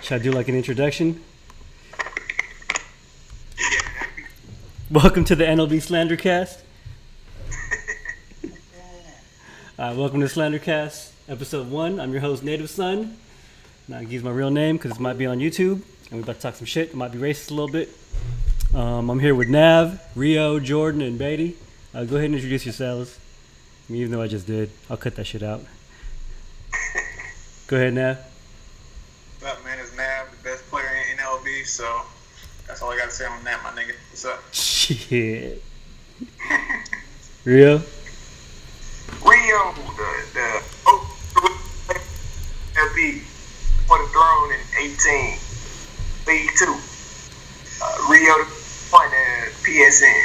Should I do like an introduction? Welcome to the NLB Slandercast. Welcome to Slandercast, episode 1. I'm your host, Native Son. Now I use my real name because it might be on YouTube, and we're about to talk some shit. It might be racist a little bit. I'm here with Nav, Rio, Jordan, and Batty. Go ahead and introduce yourselves. Even though I just did, I'll cut that shit out. Go ahead, Nav. What's up, man? It's Nav, the best player in NLB, so that's all I got to say on that, my nigga. What's up? Shit. Rio? Rio, the NLB for the throne in 18, League 2. Rio the point at PSN.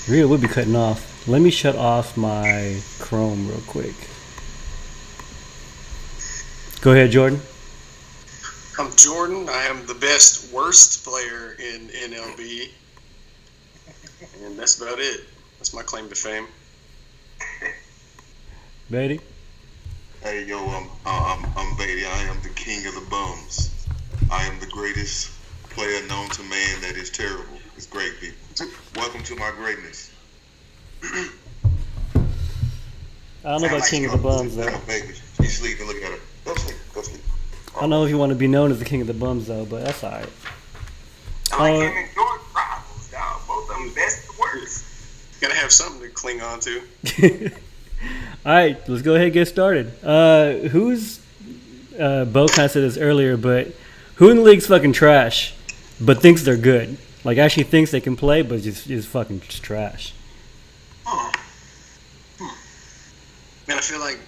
Rio would be cutting off. Let me shut off my Chrome real quick. Go ahead, Jordan. I'm Jordan. I am the best worst player in NLB, and that's about it. That's my claim to fame. Batty? Hey, yo, I'm Batty. I am the king of the bums. I am the greatest player known to man that is terrible. It's great, people. Welcome to my greatness. I don't know about King of the Bums, though. Baby, she's sleeping. Look at her. Go sleep. Go sleep. I don't know if you want to be known as the King of the Bums, though, but that's alright. I like him and Jordan rivals, dog. Both of them best and worst. Gotta have something to cling on to. Alright, let's go ahead and get started. Who's Bo kind of said this earlier, but who in the league's fucking trash, but thinks they're good? Like, actually thinks they can play, but just fucking trash. Man, I feel like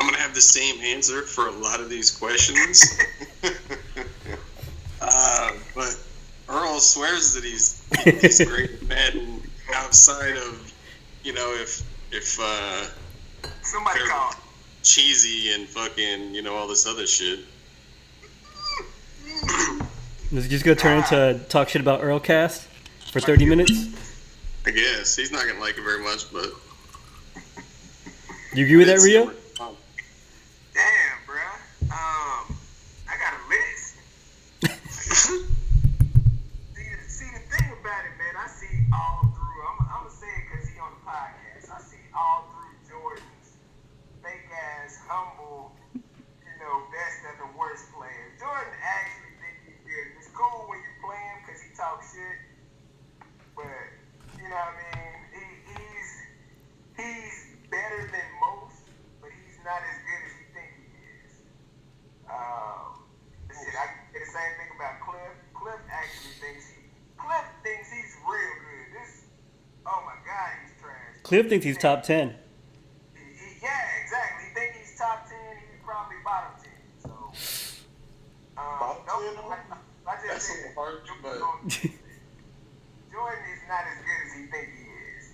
I'm gonna have the same answer for a lot of these questions. But Earl swears that he's great at Madden outside of, if Somebody call. cheesy and fucking, all this other shit. This is just gonna turn into talk shit about Earlcast for 30 minutes. I guess he's not gonna like it very much, but You agree with that, Rio? Damn, bruh. I got a list. see, the thing about it, man, I see all through. I'm gonna say it because he on the podcast. I see all through Jordan's fake ass, humble, best of the worst players. Jordan actually think he's good. It's cool when you play him because he talks shit, but you know what I mean. He's better than most, but he's not as good as you think he is. I can say the same thing about Cliff. Cliff thinks he's real good. Oh my God, he's trash. Cliff thinks he's top 10. Yeah, exactly. He thinks he's top 10. He's probably bottom 10. So, I just that's said a hard, but Jordan is not as good as he thinks he is.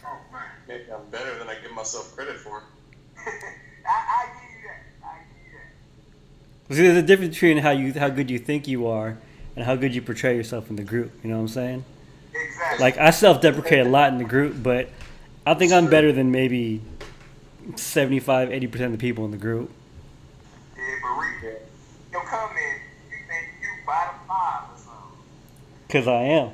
oh man, maybe I'm better than I give myself credit for. I give you that. See, there's a difference between how good you think you are and how good you portray yourself in the group. You know what I'm saying? Exactly. Like, I self-deprecate a lot in the group, but I think I'm better than maybe 75, 80% of the people in the group. Yeah, but Rick, you'll come in, you think you bottom 5 or something. Because I am.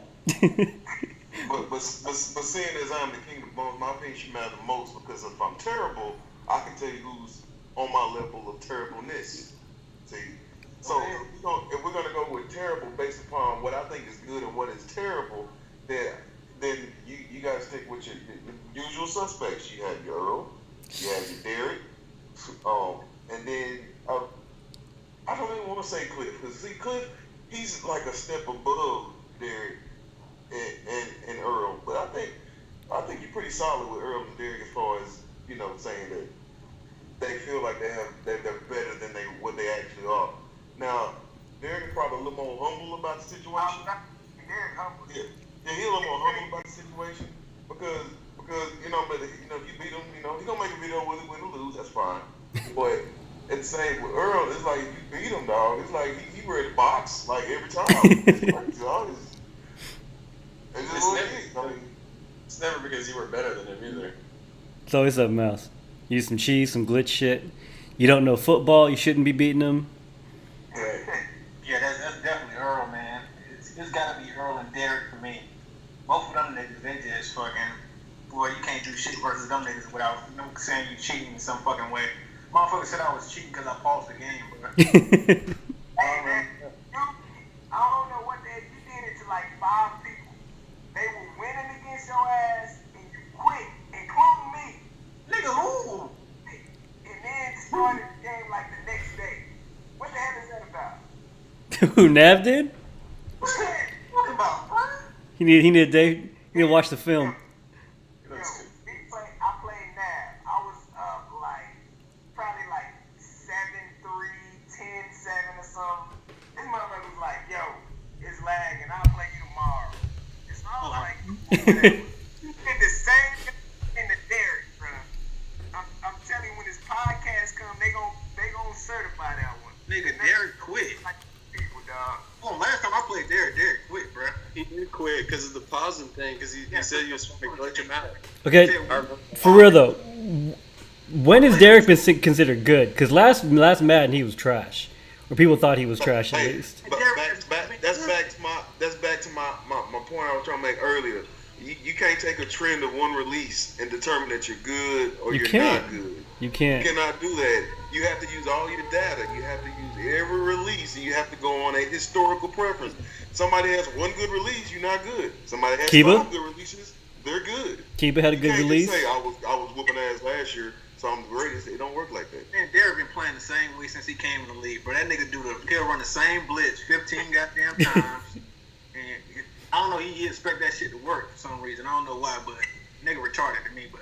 But seeing as I'm the king of the bums, my opinion should matter the most because if I'm terrible, I can tell you who's on my level of terribleness. See? So if we're gonna go with terrible based upon what I think is good and what is terrible, then you gotta stick with your usual suspects. You have your Earl, you have your Derek, and then I don't even want to say Cliff because see Cliff, he's like a step above Derek and Earl, but I think you're pretty solid with Earl and Derek as far as saying that they feel like they're better than what they actually are. Now, Derek is probably a little more humble about the situation. Derek humble. Yeah, he's a little more humble about the situation because but if you beat him, he's gonna make a video with it, win or lose. That's fine. But at the same with Earl, it's like if you beat him, dog. It's like he ready to box like every time. It's never because you were better than him either. It's always something else. Use some cheese, some glitch shit. You don't know football, you shouldn't be beating them. both of them niggas, they just fucking, boy, you can't do shit versus them niggas without saying you cheating in some fucking way. Motherfucker said I was cheating because I paused the game, bro. Hey, man, I don't know what the hell, you did it to like 5 people. They were winning against your ass, and you quit, including me. Nigga, who? And then started the game like the next day. What the hell is that about? Who Nav did? What's that? What about, bro? He need a day. He need to watch the film. Yo, I played NAB. I was up like, probably like 7-3, 10-7 or something. This motherfucker was like, yo, it's lagging. I'll play you tomorrow. And so I was like, whatever. You did the same thing in the Derek, bro. I'm telling you, when this podcast comes, they gon' certify that one. Nigga, Derek quit. Like people, dog. Oh, last time I played Derek quit, bro. He did quit because of the pausing thing, because he said he was trying to glitch him out. Okay, for real though, when has Derek been considered good? Because last Madden he was trash, or people thought he was trash at Hey, least. but that's back to my point I was trying to make earlier. You can't take a trend of one release and determine that you're good or you're not good. You can't. You cannot do that. You have to use all your data. You have to use every release, and you have to go on a historical preference. Somebody has one good release, you're not good. Somebody has Kiba? 5 good releases, they're good. Kiba had a good You can't release. just say I was whooping ass last year, so I'm the greatest. It don't work like that. Man, Derek been playing the same way since he came in the league, bro. That nigga he'll run the same blitz 15 goddamn times. And I don't know, he expect that shit to work for some reason. I don't know why, but nigga retarded to me, but.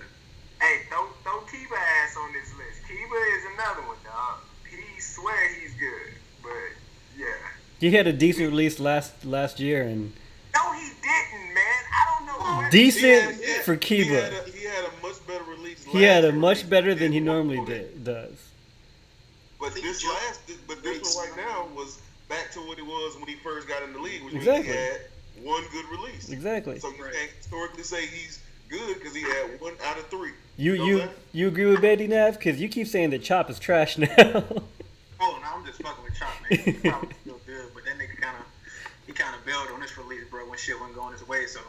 Hey, throw Kiba ass on this list. Kiba is another one, dog. He swear he's good, but yeah. He had a decent release last year and No, he didn't, man. I don't know what. decent He had- for He Kiba. had a much better release. He had a last year much better than he did normally before that. does. But this one right now was back to what it was when he first got in the league, which Exactly. means he had one good release. Exactly. So you can't historically say he's good because he had 1 out of 3. You agree with Batty Nav? Because you keep saying that Chop is trash now. Oh, no, I'm just fucking with Chop, man. He's probably still good, but that nigga kind of bailed on this release, bro, when shit wasn't going his way, so.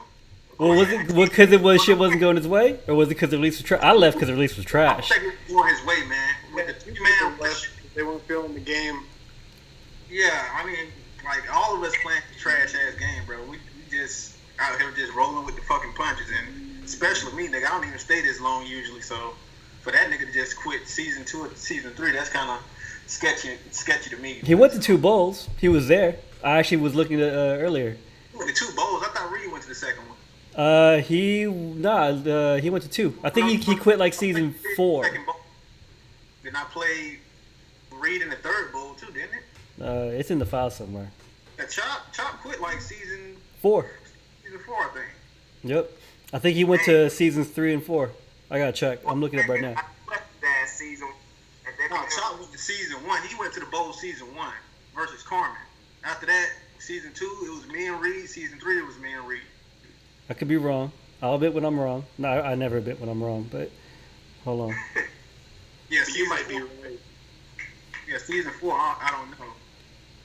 Well, was it because shit wasn't going his way, or was it because the release was trash? I left because the release was I trash. think it was going his way, man. With the two-man left, they weren't feeling the game. Yeah, I mean, like, all of us playing a trash-ass game, bro. We just out here just rolling with the fucking punches, and especially me, nigga. I don't even stay this long usually, so for that nigga to just quit season 2 or season 3, that's kind of sketchy to me. He went to 2 bowls. He was there. I actually was looking at earlier. He went to 2 bowls. I thought Reed went to the second one. He went to 2. I think he quit like season 4. Second bowl. Then I played Reed in the third bowl too, didn't it? It's in the file somewhere. Yeah, Chop quit like season 4. 4, I think. Yep. I think he went to seasons 3 and 4. I gotta check. I'm looking up right now. I left that season. And then No, Chop went to season 1. He went to the bowl season 1 versus Carmen. After that, season 2, it was me and Reed. Season 3, it was me and Reed. I could be wrong. I'll admit when I'm wrong. No, I never admit when I'm wrong, but hold on. Yeah, You season might be 4. right. Yeah, season 4, I don't know.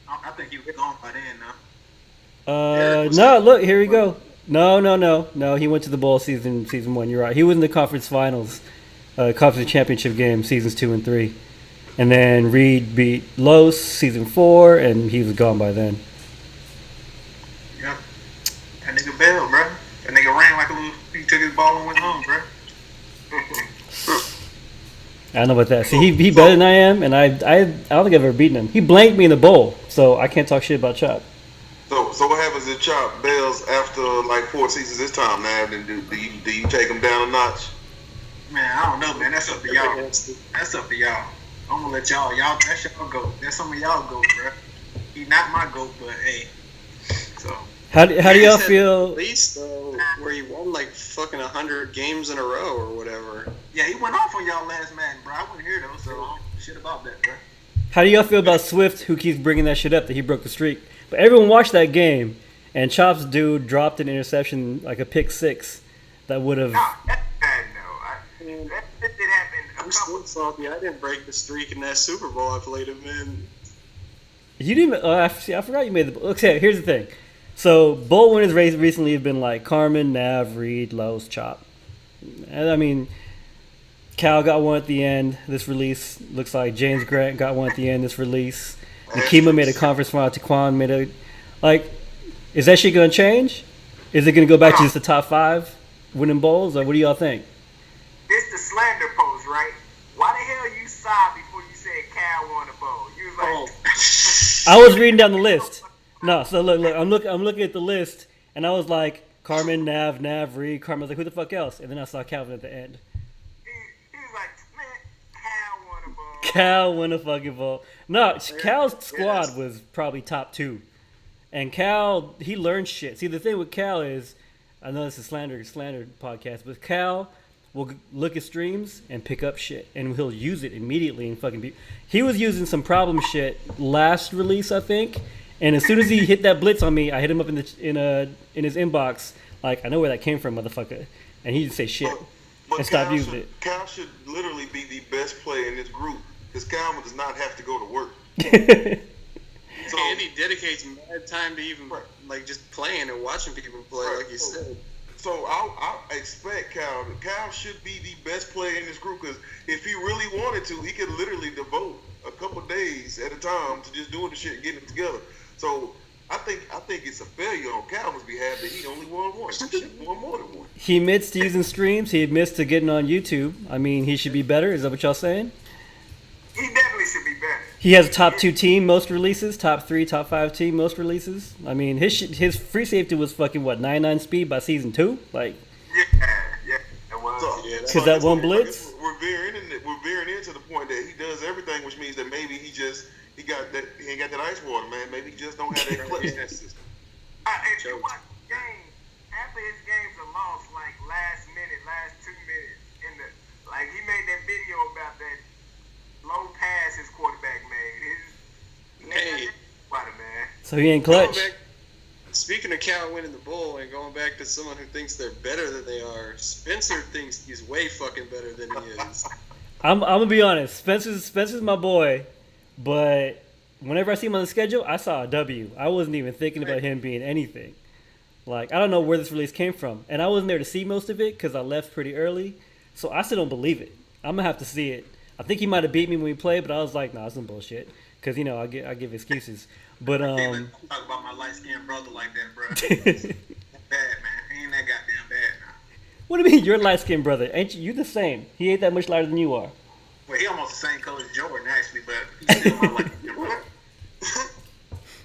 I think he was gone by then now. No, look, here we go. No. He went to the bowl season 1. You're right. He was in the conference finals, conference championship game, seasons 2 and 3. And then Reed beat Los season 4, and he was gone by then. Yep. That nigga bailed, bro. That nigga ran like a little. He took his ball and went home, bro. I don't know about that. See, he better than I am, and I don't think I've ever beaten him. He blanked me in the bowl, so I can't talk shit about Chop. So what happens if Chop bails after like 4 seasons this time, Nav? Then do you take him down a notch? Man, I don't know, man. That's up to y'all. That's up to y'all. I'm gonna let y'all. That's y'all goat. That's some of y'all goat, bro. He not my goat, but hey. So. How do y'all feel? At least though, where he won like fucking 100 games in a row or whatever. Yeah, he went off on y'all last Madden, bro. I wasn't here though, so I don't know shit about that, bro. How do y'all feel about Swift, who keeps bringing that shit up that he broke the streak? But everyone watched that game, and Chop's dude dropped an interception, like a pick 6, that would have. that did happen a I'm couple. still salty. I didn't break the streak in that Super Bowl I played him in. You didn't. I forgot you made the. Okay, here's the thing. So bowl winners recently have been like Carmen, Nav, Reed, Lowe's, Chop. And I mean, Cal got one at the end. This release looks like James Grant got one at the end. This release, Nakima made a conference final. Taquan made a like. Is that shit gonna change? Is it gonna go back to just the top 5 winning bowls, or what do y'all think? This the slander post, right? Why the hell you sighed before you said Cal won a bowl? You was like, I was reading down the list. No, so look, I'm looking at the list, and I was like, Carmen, Nav, Reed, Carmen. I was like, who the fuck else? And then I saw Calvin at the end. he was like, man, Cal won a bowl. Cal won a fucking bowl. No, Cal's squad was probably top 2. And Cal, he learned shit. See, the thing with Cal is, I know this is slander podcast, but Cal will look at streams and pick up shit, and he'll use it immediately and fucking be. He was using some problem shit last release, I think, and as soon as he hit that blitz on me, I hit him up in his inbox, like, I know where that came from, motherfucker, and he didn't say shit But and stopped using it. Cal should literally be the best player in this group because Cal does not have to go to work. So, and he dedicates mad time to even like just playing and watching people play, like you said. So I expect Cal. Cal should be the best player in this group because if he really wanted to, he could literally devote a couple days at a time to just doing the shit and getting it together. So I think it's a failure on Calvin's behalf that he only won one. He should have won more than one. He admits to using streams. He admits to getting on YouTube. I mean, he should be better. Is that what y'all saying? He definitely should be better. He has a top 2 team most releases, top 3, top 5 team most releases. I mean, his free safety was fucking what 99 speed by season 2, like. Yeah, it was. So, Because that one blitz. We're veering into the point that he does everything, which means that maybe he ain't got that ice water, man. Maybe he just don't have that clutch system. If you watch the game, half of his games are lost, like last 2 minutes. Like he made that video about that low pass his quarterback made. Hey, man. So he ain't clutch. Speaking of Cal winning the bowl and going back to someone who thinks they're better than they are, Spencer thinks he's way fucking better than he is. I'm gonna be honest. Spencer's my boy, but whenever I see him on the schedule, I saw a W. I wasn't even thinking about him being anything. Like, I don't know where this release came from, and I wasn't there to see most of it because I left pretty early, so I still don't believe it. I'm gonna have to see it. I think he might have beat me when we played, but I was like, nah, that's some bullshit. Because, I give excuses. But, Talk about my light-skinned brother like that, bro. Bad, man. He ain't that goddamn bad now. What do you mean, you're light-skinned brother? Ain't you the same? He ain't that much lighter than you are. Well, he almost the same color as Jordan, actually, but he's still my light-skinned brother.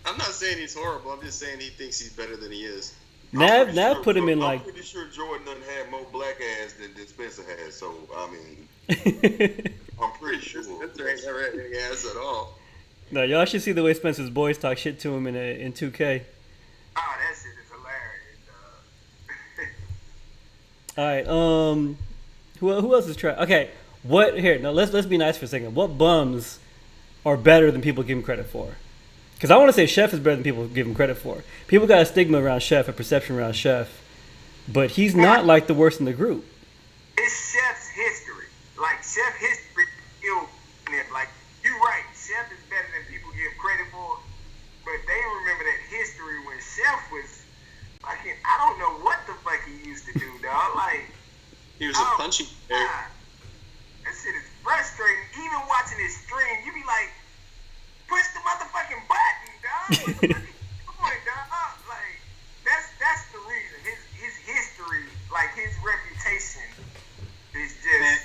I'm not saying he's horrible. I'm just saying he thinks he's better than he is. Nav put him in like. I'm pretty sure Jordan doesn't have more black ass than Spencer has. So I mean, I'm pretty sure Spencer ain't never had any ass at all. No, y'all should see the way Spencer's boys talk shit to him in 2K. Oh, that shit is hilarious. All right. Who else is trying? Okay. What here? Now let's be nice for a second. What bums are better than people give him credit for? Because I want to say Chef is better than people give him credit for. People got a stigma around Chef, a perception around Chef, but he's not like the worst in the group. It's Chef's history. Like, Chef history still, like, you're right, Chef is better than people give credit for, but they remember that history when Chef was, like, I don't know what the fuck he used to do, dog. Like, he was a punching bag. That shit is frustrating. Even watching his stream, you be like, push the motherfucking button, dog. Come on, dog. Like, that's the reason. His history, like his reputation, is just. Man,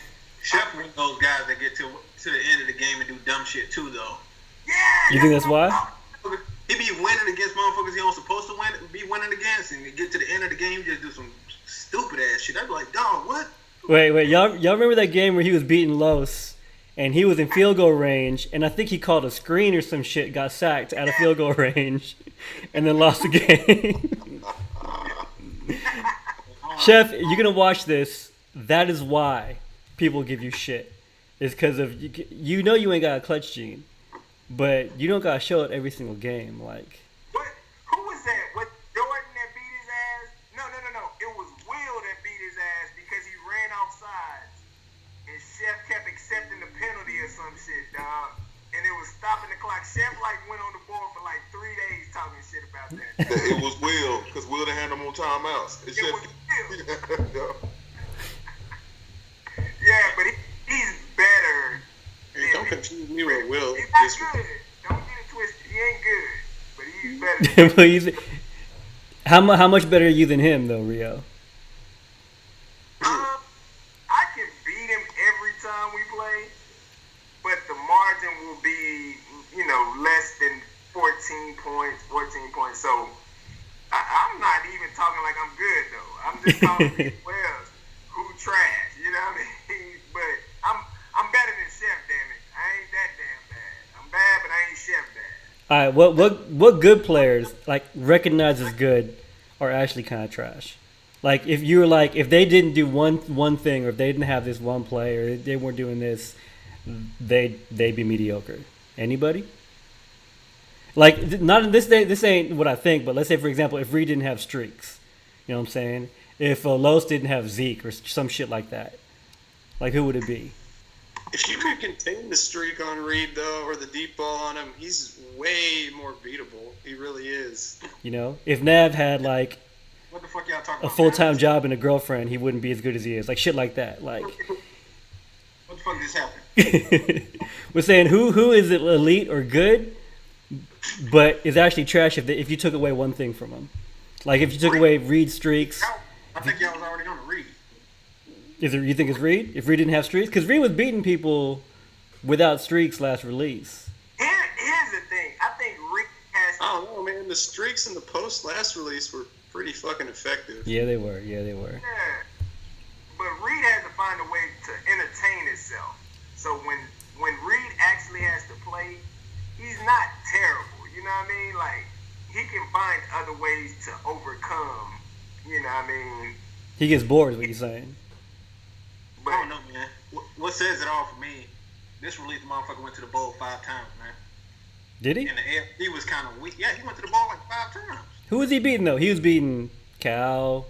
Chef one of those guys that get to the end of the game and do dumb shit too, though. Yeah. You think that's why? He be winning against motherfuckers he ain't supposed to be winning against, and you get to the end of the game, just do some stupid ass shit. I'd be like, dog, what? Wait, y'all remember that game where he was beating Los? And he was in field goal range, and I think he called a screen or some shit, got sacked out of field goal range, and then lost the game. Chef, you're going to watch this. That is why people give you shit. It's because of, you know you ain't got a clutch gene, but you don't got to show it every single game. Like, who was that? Was Jordan that beat his ass? No. It was Will that beat his ass because he ran off sides. And Chef kept accepting the penalty or some shit, dog. And it was stopping the clock. Chef, like, went on the board for, like, 3 days talking shit about out there. It was Will, because Will didn't have no more timeouts. It's It just, was Will. yeah. Yeah, but he's better. Hey, don't confuse me with Will. He's not good. Don't get it twisted. He ain't good, but he's better. But how much better are you than him though, Rio? I can beat him every time we play, but the margin will be, less than 14 points. So I'm not even talking like I'm good though. I'm just talking people else who trash. You know what I mean? But I'm better than Chef. Damn it, I ain't that damn bad. I'm bad, but I ain't Chef bad. All right, what good players like recognize as good are actually kind of trash? Like if they didn't do one thing, or if they didn't have this one play, or they weren't doing this, they'd be mediocre. Anybody? Like not in this day. This ain't what I think, but let's say for example, if Reed didn't have streaks, you know what I'm saying? If Los didn't have Zeke or some shit like that, like who would it be? If you could contain the streak on Reed, though, or the deep ball on him, he's way more beatable. He really is. You know, if Nav had like What the fuck y'all talking a about? full-time job and a girlfriend, he wouldn't be as good as he is. Like shit like that. Like What the fuck just happened? we're saying who is elite or good, but is actually trash if you took away one thing from him. Like if you took away Reed streaks. I think y'all was already on the Reed. You think it's Reed? If Reed didn't have streaks? Because Reed was beating people without streaks last release. Here's the thing. I think Reed has. I don't know, man. The streaks in the post last release were pretty fucking effective. Yeah, they were. Yeah. But Reed has to find a way to entertain himself. So when Reed actually has to play, he's not terrible. You know what I mean? Like, he can find other ways to overcome. You know what I mean? He gets bored, is what you're saying. I don't know, man. What says it all for me? This release, the motherfucker went to the bowl 5 times, man. Did he? And the AFC was kind of weak. Yeah, he went to the bowl like 5 times. Who was he beating though? He was beating Cal,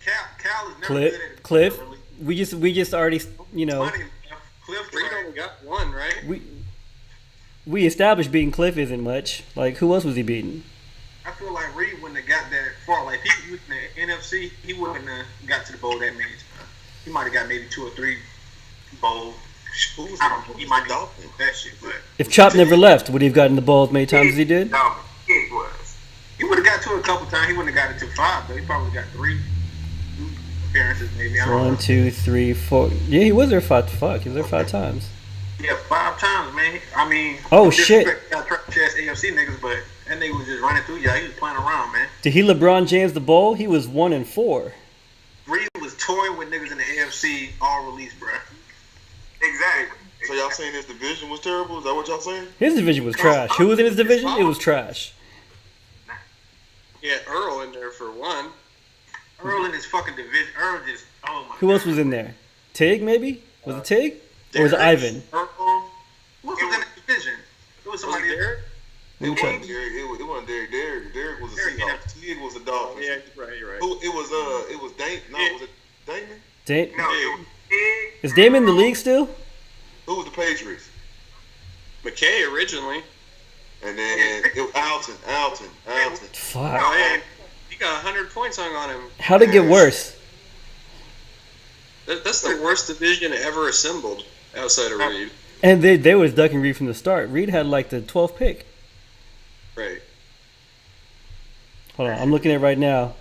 Cal is never good at Cliff. release. We just already, Funny enough, Cliff Reed only got one, right? we established beating Cliff isn't much. Like who else was he beating? I feel like Reed wouldn't have got that far. Like if he was in the NFC, he wouldn't have got to the bowl that many times. He might have got maybe 2 or 3 bowls. I don't know. He might have that shit, but If Chop never left, would he have gotten the ball as many times as he did? No, it was. he would have got to it a couple times. He wouldn't have got it to 5, though. He probably got 3 appearances, maybe. I don't know. 1, 2, 3, 4. Yeah, he was there 5. Fuck, he was there 5 times. Yeah, 5 times, man. I mean, Oh, shit. Got trash AFC niggas, but that nigga was just running through y'all. He was playing around, man. Did he LeBron James the bowl? He was 1-4. Reed was toying with niggas in the AFC all release, bro. Exactly. So y'all saying his division was terrible? Is that what y'all saying? His division was trash. Who was in his division? It was trash. He had Earl in there for one. Earl in his fucking division. Earl just, oh my Who else God. was in there? Tig, maybe? Was it Tig? Or was it Ivan? Earl. Who was in the division? It was somebody there? Let me It check. wasn't Derek. It wasn't Derek. Derek was a Derek, yeah. Seahawks. Tig was a Dolphins. Yeah, you're right. You're right. Who? It was Dame. No, Yeah. was it Damon? No, it was big. Is Damon in the league still? Who was the Patriots? McKay originally. And then it was Alton. Fuck. Oh, yeah. He got 100 points hung on him. How'd it get worse? That's the worst division ever assembled outside of Reed. And they was ducking Reed from the start. Reed had like the 12th pick. Right. Hold on, I'm looking at it right now.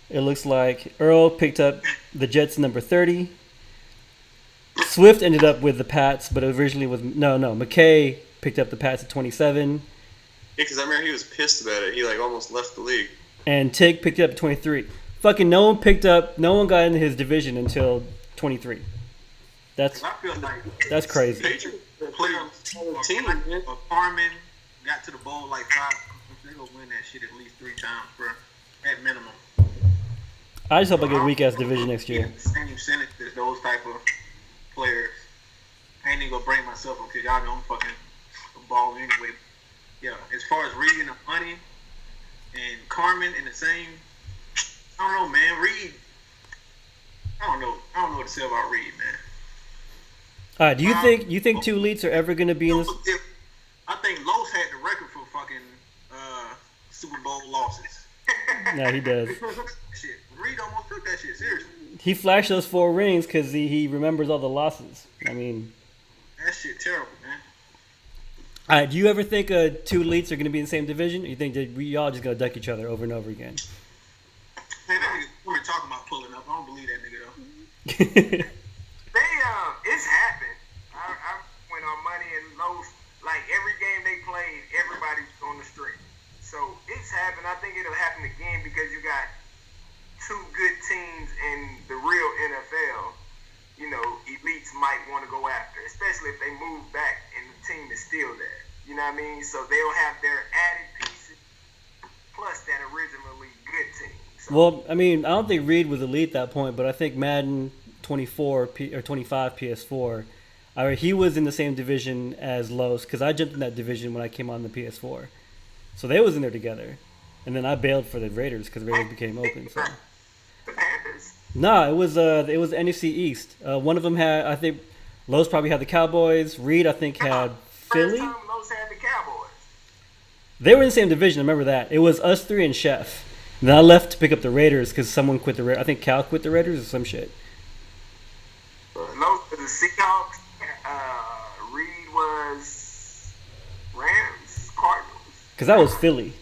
It looks like Earl picked up the Jets number 30. Swift ended up with the Pats, but originally was no. McKay picked up the Pats at 27, Yeah, because I remember he was pissed about it. He like almost left the league. and Tig picked it up at 23. Fucking no one got into his division until 23. That's I feel like crazy. Patriots player team, man. or Carmen got to the bowl like 5 times. They gonna win that shit at least 3 times, bro. At minimum. I just hope I get a weak ass division next year. The same sentence as those type of players. I ain't even gonna bring myself up because y'all know I'm fucking ball anyway. Yeah, as far as Reed and Money and Carmen in the same, I don't know, man. Reed, I don't know what to say about Reed, man. All right, do you think two elites are ever going to be in this? I think Los had the record for fucking Super Bowl losses. Yeah, he does. Shit, Reed almost took that shit seriously. He flashed those 4 rings because he remembers all the losses. I mean, That shit terrible, man. all right, do you ever think 2 elites are going to be in the same division? Or you think that we all just going to duck each other over and over again? Man, that nigga, we're talking about pulling up. I don't believe that nigga though. It's happened. I went on money and low. Like every game they played, everybody was on the street. So it's happened. I think it'll happen again because you got 2 good teams in the real NFL. You know, elites might want to go after, especially if they move back and the team is still there. You know what I mean? So they'll have their added pieces plus that originally good team. So, Well, I mean, I don't think Reed was elite at that point, but I think Madden 24 or 25 PS4, he was in the same division as Los because I jumped in that division when I came on the PS4. So they was in there together. And then I bailed for the Raiders because the Raiders became open. So. the Panthers. No, it was NFC East. One of them had, I think, Los probably had the Cowboys. Reed, I think, had Philly. First time Los had the Cowboys. They were in the same division. I remember that. It was us 3 and Chef. And then I left to pick up the Raiders because someone quit the Raiders. I think Cal quit the Raiders or some shit. Los was the Seahawks. Reed was Rams, Cardinals. Because that was Philly.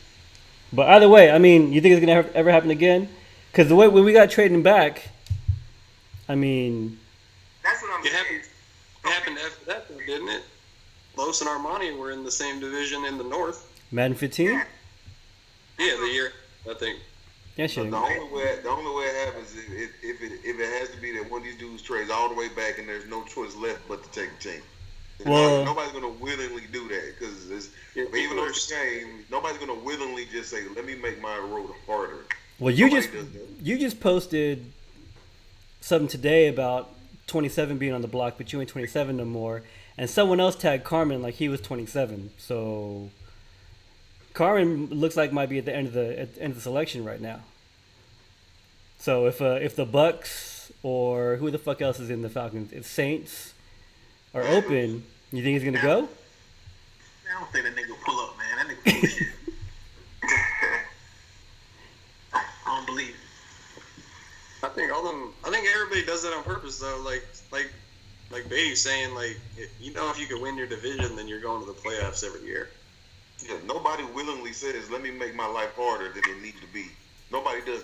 But either way, I mean, you think it's going to ever happen again? Because the way when we got trading back, I mean, That's what I'm It saying. happened after that, though, didn't it? Los and Armani were in the same division in the North. Madden 15? Yeah. Yeah, the year, I think. Yeah, shit. The only way it happens is if it has to be that one of these dudes trades all the way back and there's no choice left but to take a team. Well- Nobody's gonna willingly do that because even though it's a game, nobody's gonna willingly just say, "Let me make my road harder." Well, you Nobody just does that. you just posted something today about 27 being on the block, but you ain't 27 no more. And someone else tagged Carmen like he was 27. So Carmen looks like might be at the end of the selection right now. So if the Bucks or who the fuck else is in the Falcons, if Saints are open, you think he's gonna go? Man, I don't think that nigga will pull up, man. That nigga full of shit. I don't believe it. I think everybody does that on purpose, though. Like Batty saying, like, you know, if you could win your division, then you're going to the playoffs every year. Yeah, nobody willingly says, "Let me make my life harder than it needs to be." Nobody does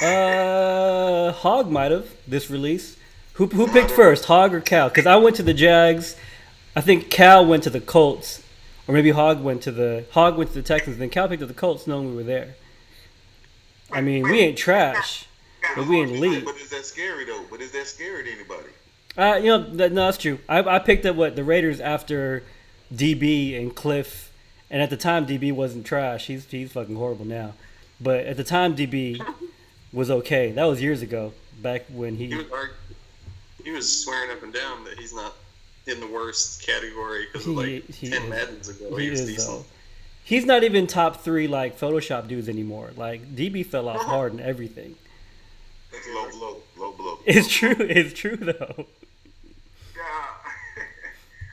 that. Hog might have this release. Who picked first, Hog or Cal? Because I went to the Jags. I think Cal went to the Colts, or maybe Hog went to the Texans. Then Cal picked up the Colts, knowing we were there. I mean, we ain't trash, but we ain't elite. But is that scary though? But is that scary to anybody? No, that's true. I picked up the Raiders after DB and Cliff, and at the time DB wasn't trash. He's fucking horrible now, but at the time DB was okay. That was years ago, back when He was swearing up and down that he's not in the worst category because of like He 10 is. Maddens ago. He He was is decent. though. He's not even top 3 like Photoshop dudes anymore. Like DB fell off hard and everything. That's low blow. It's true. It's true though.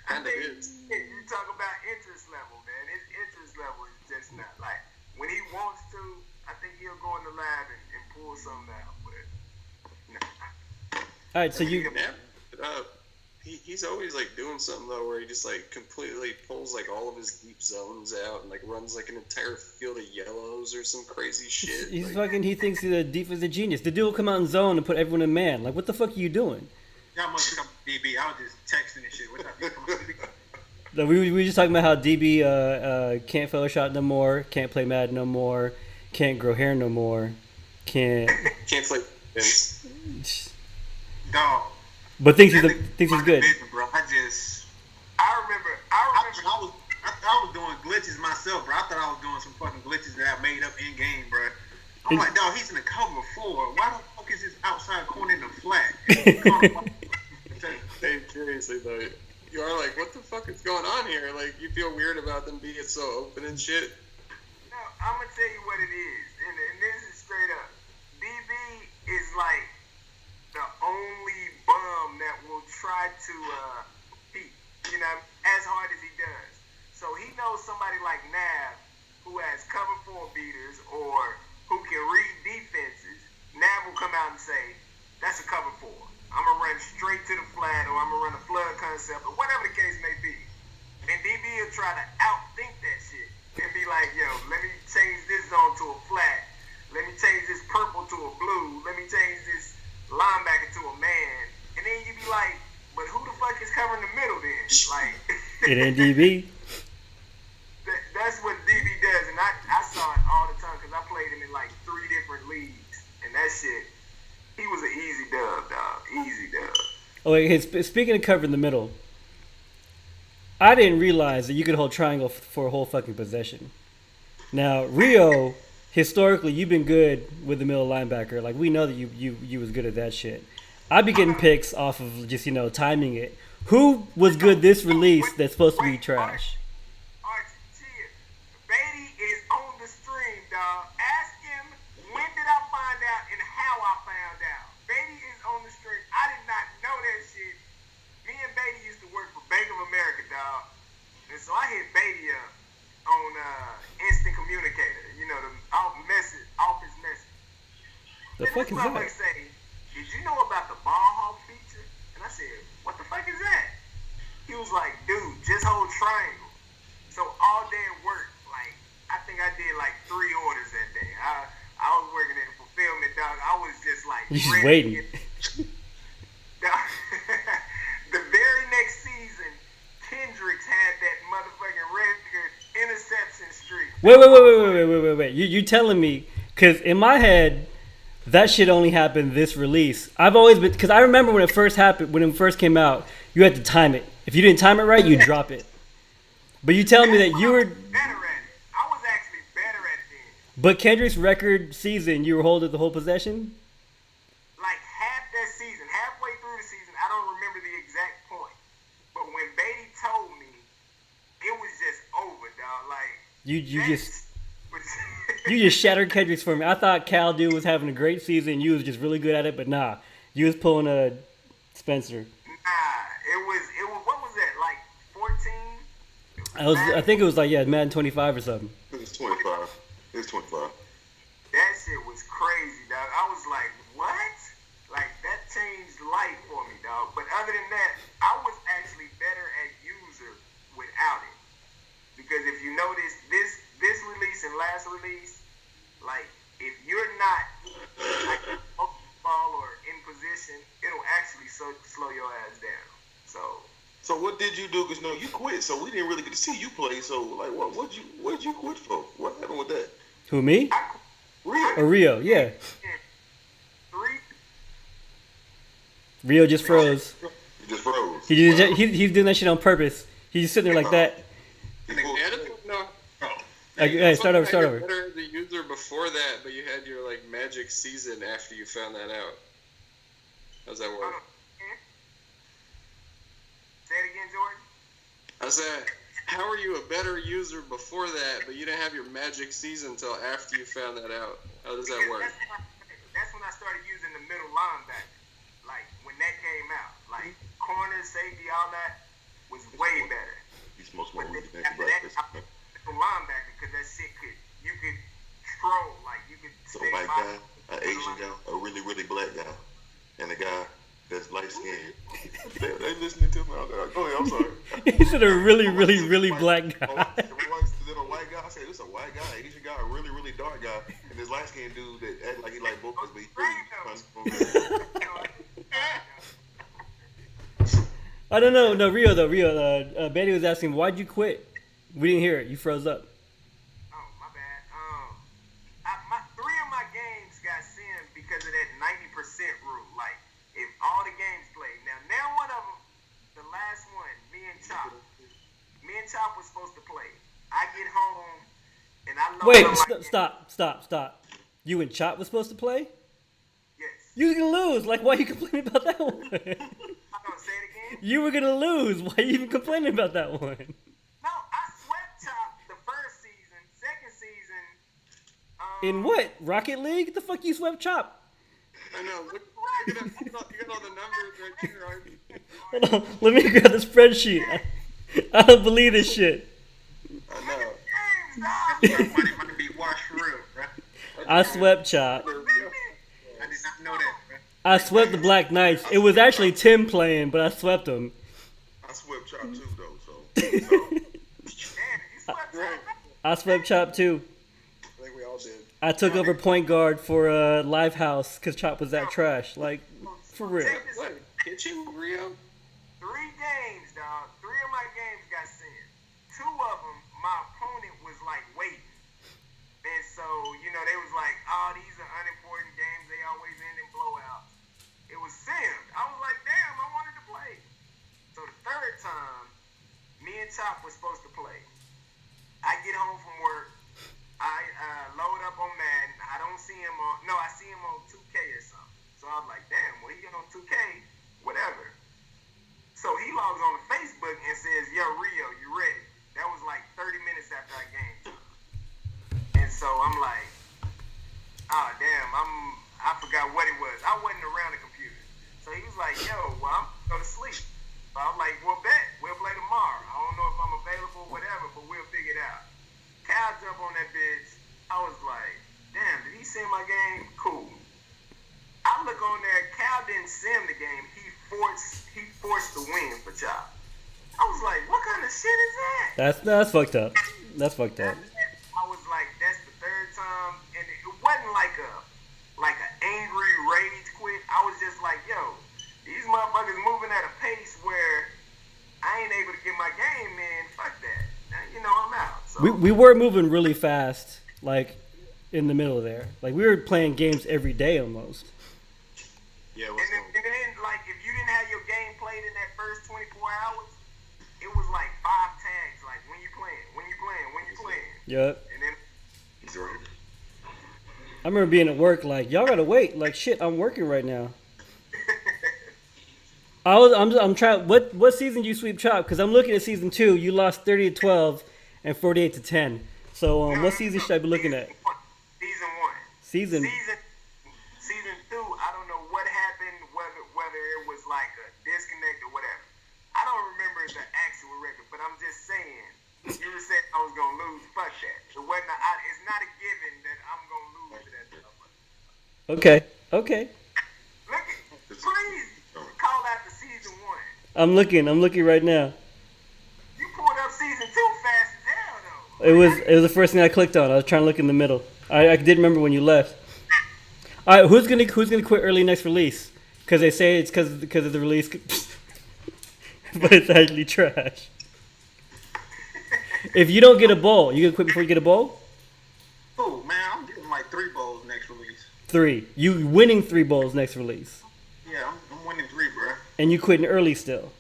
I Kinda think is. you talk about interest level, man. His interest level is just not like when he wants to. I think he'll go in the lab and pull something out. But All right, so you Yeah, he's always like doing something though, where he just like completely pulls like all of his deep zones out and like runs like an entire field of yellows or some crazy shit. he's Like, fucking. He thinks he's a defensive genius. The dude will come out in zone and put everyone in man. Like, what the fuck are you doing? Y'all must come DB. I was just texting and shit. What the We were just talking about how DB can't Photoshop no more, can't play Madden no more, can't grow hair no more, can't. can't play defense. dog? But thinks That he's nigga thinks he's my good. division, bro. I remember. was doing glitches myself, bro. I thought I was doing some fucking glitches that I made up in game, bro. I'm like, dog, he's in the cover 4. Why the fuck is his outside corner in the flat? Hey, seriously though, you are like, what the fuck is going on here? Like, you feel weird about them being so open and shit. No, I'm gonna tell you what it is, and this is straight up. DB is like the only bum that will try to beat, as hard as he does. So he knows somebody like Nav who has has cover four beaters or who can read defenses, Nav will come out and say, that's a cover four. I'm going to run straight to the flat, or I'm going to run a flood concept, or whatever the case may be. And DB will try to outthink that shit and be like, yo, let me change this zone to a flat. Let me change this purple to a blue. Let me change this linebacker to a man. And then you be like, but who the fuck is covering the middle then? Like, It ain't DB. That's what DB does. And I saw it all the time because I played him in like 3 different leagues. And that shit, he was an easy dub, dog. Easy dub. Oh, wait, hey, speaking of covering the middle, I didn't realize that you could hold triangle for a whole fucking possession. Now, Rio, historically, you've been good with the middle linebacker. Like, we know that you was good at that shit. I be getting picks off of just, timing it. Who was good this release that's supposed to be trash? Batty is on the stream, dog. Ask him when did I find out and how I found out. Batty is on the stream. I did not know that shit. Me and Batty used to work for Bank of America, dog. And so I hit Batty up on instant communicator. You know, the office message. The fuck is that? Say, did you know about the ball hawk feature? And I said, what the fuck is that? He was like, dude, just hold triangle. So all day at work, like, I think I did like 3 orders that day. I was working at a fulfillment, dog. I was just like, you just waiting. The very next season, Kendricks had that motherfucking record interception streak. Wait. You telling me, because in my head, that shit only happened this release. I've always been, because I remember when it first happened, when it first came out, you had to time it. If you didn't time it right, you drop it. But you telling me that you were better at it. I was actually better at it then. But Kendrick's record season, you were holding the whole possession? Like half that season, halfway through the season, I don't remember the exact point. But when Batty told me, it was just over, dog. Like you just shattered Kendrick's for me. I thought Cal dude was having a great season. You was just really good at it, but nah, you was pulling a Spencer. Nah, it was what was that, like 14? I think it was like Madden 25 or something. It was 25. It was 25. That shit was crazy, dog. I was like, what? Like, that changed life for me, dog. But other than that, I was actually better at user without it. Because if you notice, this release and last release, like, if you're not like ball or in position, it'll actually slow your ass down. So what did you do? Because you quit, so we didn't really get to see you play. So like, what'd you quit for? What happened with that? Who, me? Rio, yeah. 3. Rio just froze. He just froze. He's doing that shit on purpose. He's just sitting there like that. No. Hey, start over. Better as a user before that, but you had your like magic season after you found that out. How's that work? Say it again, Jordan. I said, how are you a better user before that, but you didn't have your magic season until after you found that out? How does that work? That's when I started using the middle linebacker. Like, when that came out. Like, corner, safety, all that was way better. He smokes more weed than After that, middle linebacker, because that shit you could troll. Like, you could So white guy, an Asian guy, a really, really black guy, and a guy that's light skinned. they listening to me. Go ahead, I'm sorry. He said a really, really, really black guy. Everyone said a white guy. I said, this is a white guy, Asian guy, a really, really dark guy, and this light skinned dude that act like he like both of us, but he's really I don't know. No, Rio though. Batty was asking, why'd you quit? We didn't hear it. You froze up. Oh, my bad. 3 of my games got sent because of that 90% rule. Like, if all the games played. Now one of them, the last one, me and Chop was supposed to play. I get home, and I know. Wait, stop. You and Chop was supposed to play? Yes. You were gonna lose. Like, why are you complaining about that one? I'm gonna say it again. You were gonna lose. Why are you even complaining about that one? No, I swept Chop the first season. Second season. In what? Rocket League? What the fuck you swept Chop? I know. Look, you got all the numbers right here. Hold on. Let me grab the spreadsheet. I don't believe this shit. I know. Games, dog. Money be I swept Chop. I did not know that, bro. I swept the Black Knights. It was actually Tim playing, but I swept him. I swept Chop too, though. So Damn, you swept Right. I swept Chop too. I think we all did. I took over point guard for Livehouse because Chop was that trash. Like, for real. Check this What? Hit you, Rio? 3 games, dog. 3 of my games got sent. 2 of them, my opponent was like waiting. And so, they was like, oh, these are unimportant games. They always end in blowouts. It was simmed. I was like, damn, I wanted to play. So the 3rd time, me and Chop was supposed to play. I get home from work. I load up on Madden. I don't see him on, I see him on 2K or something. So I was like, damn, well, he on 2K, whatever. So he logs on to Facebook and says, yo, Rio, you ready? That was like 30 minutes after our game. And so I'm like, oh, damn, I forgot what it was. I wasn't around the computer. So he was like, yo, well, I'm going to go to sleep. So I'm like, well, bet. We'll play tomorrow. I don't know if I'm available, whatever, but we'll figure it out. Cal jump on that bitch. I was like, damn, did he sim my game? Cool. I look on there. Cal didn't sim the game. He forced the win for Chop. I was like, what kind of shit is that? That's fucked up. That's fucked up. I was like, that's the 3rd time, and it wasn't like an angry rage quit. I was just like, yo, these motherfuckers moving at a pace where I ain't able to get my game in. Fuck that. I'm out. So. We were moving really fast, like in the middle there. Like we were playing games every day almost. Yeah, And then, like, if you didn't have your game played in that first 24 hours, it was like 5 tags. Like, when you playing. Yep. And then he's right. I remember being at work like, y'all gotta wait. Like shit, I'm working right now. I'm trying. What season you sweep Chop? Because I'm looking at season 2. You lost 30-12 and 48-10. So what season should I be looking at? Season 1. Season 2. I don't know what happened. Whether it was like a disconnect or whatever. I don't remember the actual record, but I'm just saying. You were saying I was gonna lose. Fuck that. It's not a given that I'm gonna lose to that motherfucker. Okay. Look at, please call out the season 1. I'm looking right now. You pulled up season 2 fast as hell though. It was the first thing I clicked on. I was trying to look in the middle. I didn't remember when you left. All right, who's gonna quit early next release? Because they say it's because of the release, but it's actually trash. If you don't get a bowl, you gonna quit before you get a bowl? Oh man, I'm getting like 3 bowls next release. 3. You winning 3 bowls next release. Yeah, I'm winning 3, bro. And you quitting early still.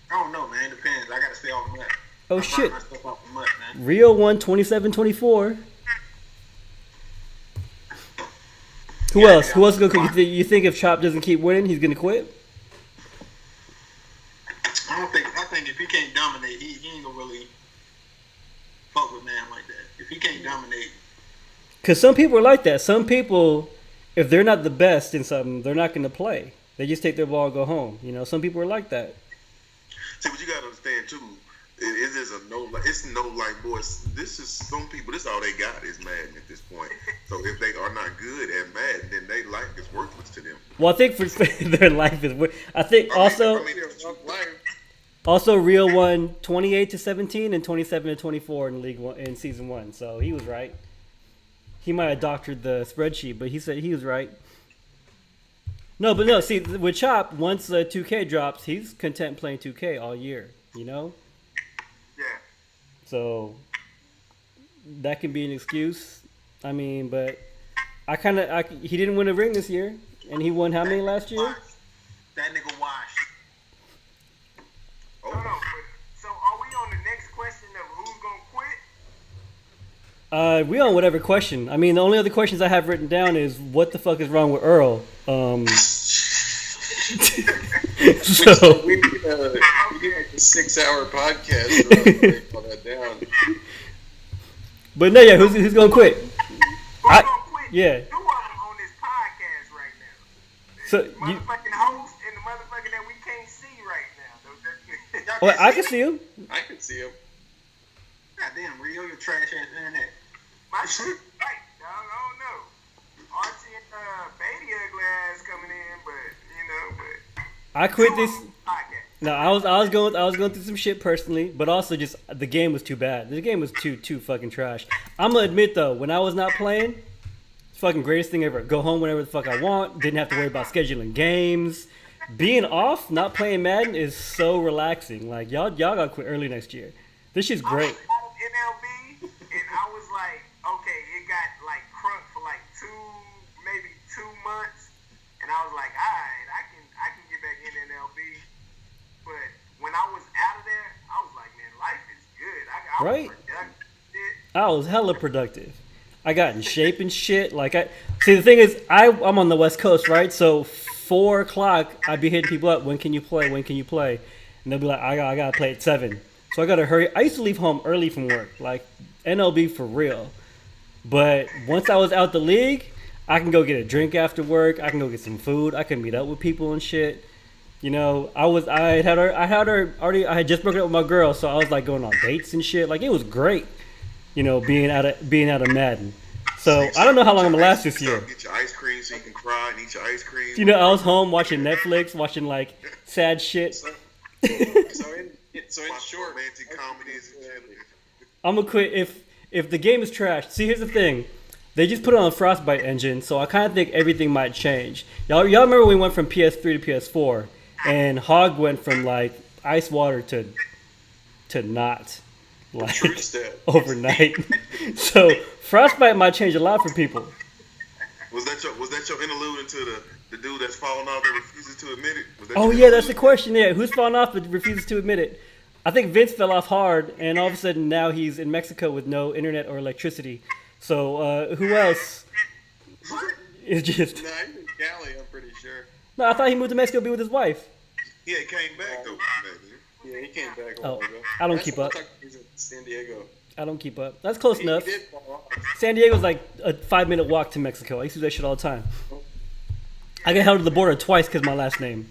I don't know, man. It depends. I gotta stay off the mud. Oh I shit. burn myself off the mud, man. Rio won 27-24. Who else? Who else is gonna quit? You think if Chop doesn't keep winning, he's gonna quit? I think if he can't dominate, he ain't gonna really fuck with man like that. If he can't dominate. Because some people are like that. Some people, if they're not the best in something, they're not gonna play. They just take their ball and go home. Some people are like that. See, what you gotta understand too, it is it's no like, boys. This is some people. This all they got is Madden at this point. So if they are not good at Madden, then their life is worthless to them. Well, I think for their life is. I think also. Also, Rio won 28-17 and 27-24 in League One in Season 1. So he was right. He might have doctored the spreadsheet, but he said he was right. No. See, with Chop, once 2K drops, he's content playing 2K all year. Yeah. So that can be an excuse. I mean, but he didn't win a ring this year, and he won how many last year? That nigga washed. Hold on. So are we on the next question of who's gonna quit? We on whatever question. I mean, the only other questions I have written down is what the fuck is wrong with Earl? So we need like a 6-hour podcast to break all that down. But no, yeah, who's gonna quit? Who's gonna quit? Yeah. 2 of them on this podcast right now. So The motherfucking host and the motherfucker that we can't see right now. well, I can see him. I can see him. Goddamn, Rio, your trash ass internet. My shit right, dog. I don't know. Batty ugly ass coming in, but I quit this. podcast. No, I was going through some shit personally, but also just the game was too bad. The game was too fucking trash. I'm gonna admit though, when I was not playing, it's fucking greatest thing ever. Go home whenever the fuck I want. Didn't have to worry about scheduling games. Being off, not playing Madden is so relaxing. Like y'all gotta quit early next year. This shit's great. I was out of NLB, and I was like, okay, it got like crunk for like 2 months, and I was like, all right, I can get back in NLB. But when I was out of there, I was like, man, life is good. I Right. was productive. Shit. I was hella productive. I got in shape and shit. Like see, the thing is, I'm on the West Coast, right? So 4 o'clock, I'd be hitting people up. When can you play? When can you play? And they'll be like, I gotta play at 7. So I gotta hurry. I used to leave home early from work, like NLB for real. But once I was out the league, I can go get a drink after work. I can go get some food. I can meet up with people and shit. You know, I had just broken up with my girl, so I was like going on dates and shit. Like it was great, you know, being out of Madden. So I don't know how long I'm gonna last this year. Get your ice cream so you can cry and eat your ice cream. You know, I was home watching Netflix, watching like sad shit. So in short, romantic comedies and shit. I'm gonna quit if the game is trash. See, here's the thing. They just put it on a Frostbite engine, so I kind of think everything might change. Y'all remember when we went from PS3 to PS4, and Hog went from like ice water to not, like true step. overnight. So Frostbite might change a lot for people. Was that your interlude into the dude that's falling off and refuses to admit it? Was that Oh your yeah, that's the interlude? question. Yeah, who's falling off but refuses to admit it? I think Vince fell off hard, and all of a sudden now he's in Mexico with no internet or electricity. So who else? It's just Nah, he's in Cali, I'm pretty sure. no. I thought he moved to Mexico to be with his wife. Yeah, he came back though. Yeah, he came back a Oh, while ago. I don't Last keep time I up. talked, he's in San Diego. I don't keep up. That's close He enough. did fall off. San Diego's like a 5-minute walk to Mexico. I used to do that shit all the time. I get held to the border twice because my last name.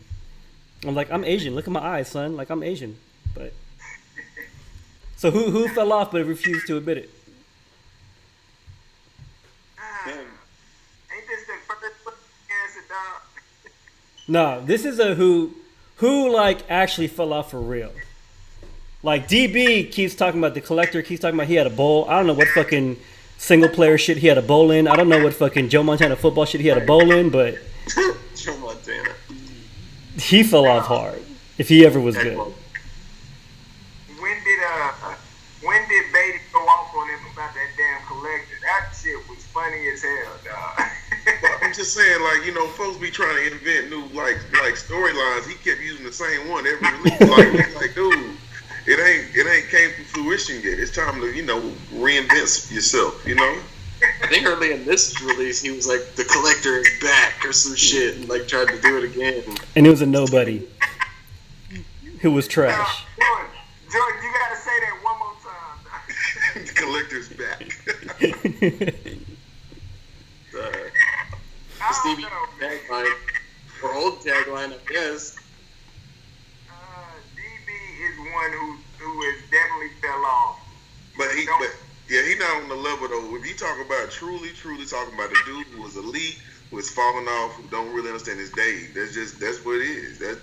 I'm like, I'm Asian. Look at my eyes, son. Like I'm Asian. But so who fell off but refused to admit it? Man, Ain't this the first answer, dog? No, this is a who like actually fell off for real. Like DB keeps talking about the collector, keeps talking about he had a bowl. I don't know what fucking single player shit he had a bowl in. I don't know what fucking Joe Montana football shit he had a bowl in, but Joe Montana. he fell off hard. If he ever was good. When did Batty go off on him about that damn collector? That shit was funny as hell, dog. Well, I'm just saying, like, you know, folks be trying to invent new like storylines. He kept using the same one every release. Like, dude, it ain't came to fruition yet. It's time to, you know, reinvent yourself. You know. I think early in this release, he was like, the collector is back or some shit, and like tried to do it again. And it was a nobody who was trash. Jordan, you gotta say that one more time, dog. The collector's back. I don't Stevie know. tagline, or old tagline, I guess. DB is one who has definitely fell off. But he not on the level though. If you talk about truly talking about a dude who was elite, who is falling off, who don't really understand his day. That's what it is. That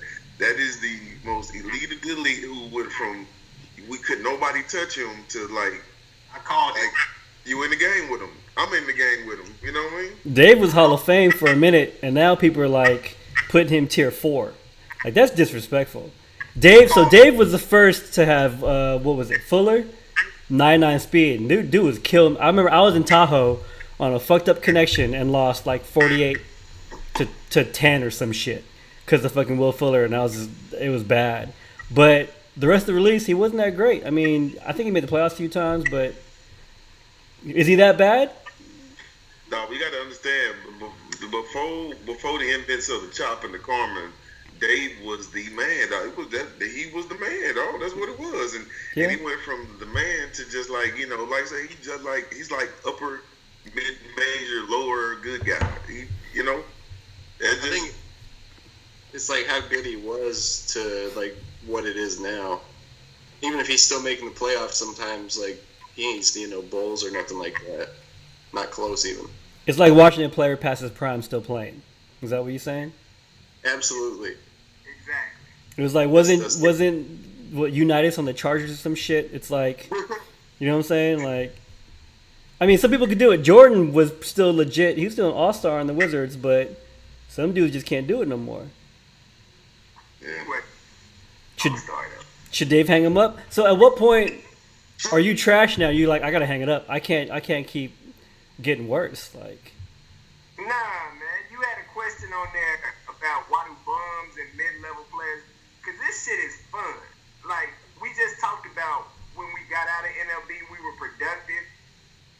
is the most elite of the elite who went from nobody touch him to like I called it. like you in the game with him. I'm in the game with him. You know what I mean? Dave was Hall of Fame for a minute, and now people are like putting him tier 4. Like that's disrespectful. Dave was the first to have what was it, Fuller, 99 speed. And dude was killing. I remember I was in Tahoe on a fucked up connection and lost like 48 to 10 or some shit because of fucking Will Fuller, and it was bad. But the rest of the release, he wasn't that great. I mean, I think he made the playoffs a few times, but is he that bad? No, we got to understand. Before the invents of the chop and the Carmen, Dave was the man. Dog. He was the man. Dog. That's what it was, and he went from the man to just like, you know, like I say, he's like upper, mid, major, lower, good guy. You know, I think it's like how good he was to like what it is now. Even if he's still making the playoffs, sometimes like he ain't seeing no bowls or nothing like that. Not close even. It's like watching a player past his prime still playing. Is that what you're saying? Absolutely. Exactly. It was like wasn't what Unitas on the Chargers or some shit. It's like, you know what I'm saying? Like, I mean, some people could do it. Jordan was still legit. He was still an all-star on the Wizards, but some dudes just can't do it no more. Yeah. But Should I'm sorry, though. should Dave hang him up? So at what point are you trash now? You like, I gotta hang it up. I can't keep getting worse. Like, Nah, man. You had a question on there about why do bums and mid-level players? Because this shit is fun. Like, we just talked about when we got out of NLB, we were productive.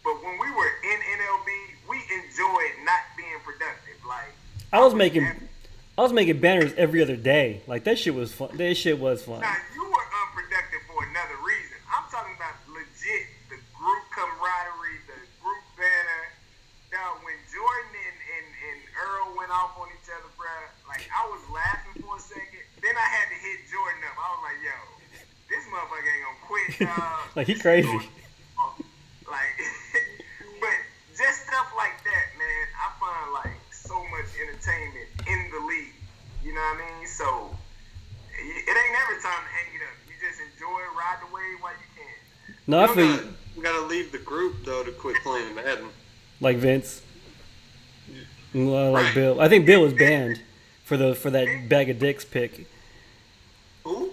But when we were in NLB, we enjoyed not being productive. Like, I was making banners every other day. Like, that shit was fun. That shit was fun. Now, you were unproductive for another reason. I'm talking about legit the group camaraderie, the group banner. Now, when Jordan and Earl went off on each other, bruh, like, I was laughing for a second. Then I had to hit Jordan up. I was like, yo, this motherfucker ain't gonna quit, dog. Like, he crazy. Like, but just stuff like that, man, I find, like, so much entertainment in the league. You know what I mean? So, it ain't ever time to hang it up. You just enjoy it, ride the wave while you can. No, I feel We gotta leave the group though to quit playing Madden. like Vince. Like Right. Bill. I think Bill was banned for that bag of dicks pick. Who?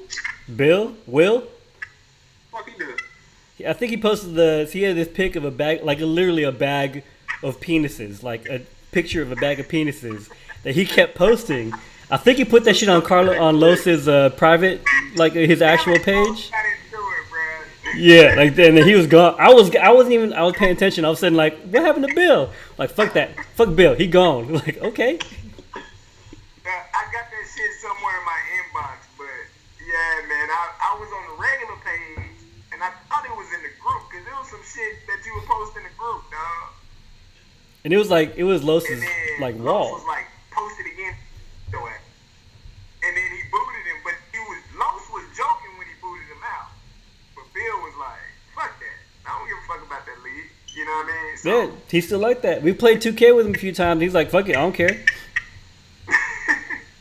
Bill? Will? Fuck he did. I think he posted he had this pic of a bag, like literally a bag of penises, like a picture of a bag of penises that he kept posting. I think he put that shit on Los's private, like his actual page. Got into it, bruh. Yeah, like then he was gone. I was paying attention. All of a sudden, like, what happened to Bill? Like, fuck that, fuck Bill, he gone. Like, okay. I got that shit somewhere in my inbox, but yeah, man, I was on the regular page, and I thought it was in the group, because there was some shit that you would post in the group, dog. And it was Los's And then like Los wall. was like, post it again, though. And then he booted him, but Los was joking when he booted him out. But Bill was like, fuck that. I don't give a fuck about that league. You know what I mean? So, Yeah, he's still like that. We played 2K with him a few times. He's like, fuck it, I don't care.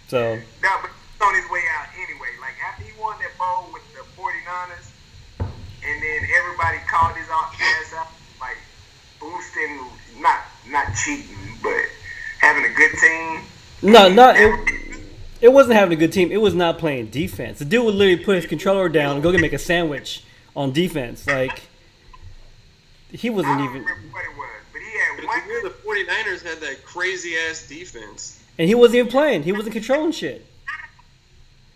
So no, but he's on his way out anyway. Like, after he won that bowl with the 49ers, and then everybody called his ass out, like, boosting, not cheating, but having a good team. it wasn't having a good team. It was not playing defense. The dude would literally put his controller down and go make a sandwich on defense. Like, he I wasn't don't even, remember what it was, but he had But one you know good. the 49ers had that crazy ass defense. and he wasn't even playing. He wasn't controlling shit.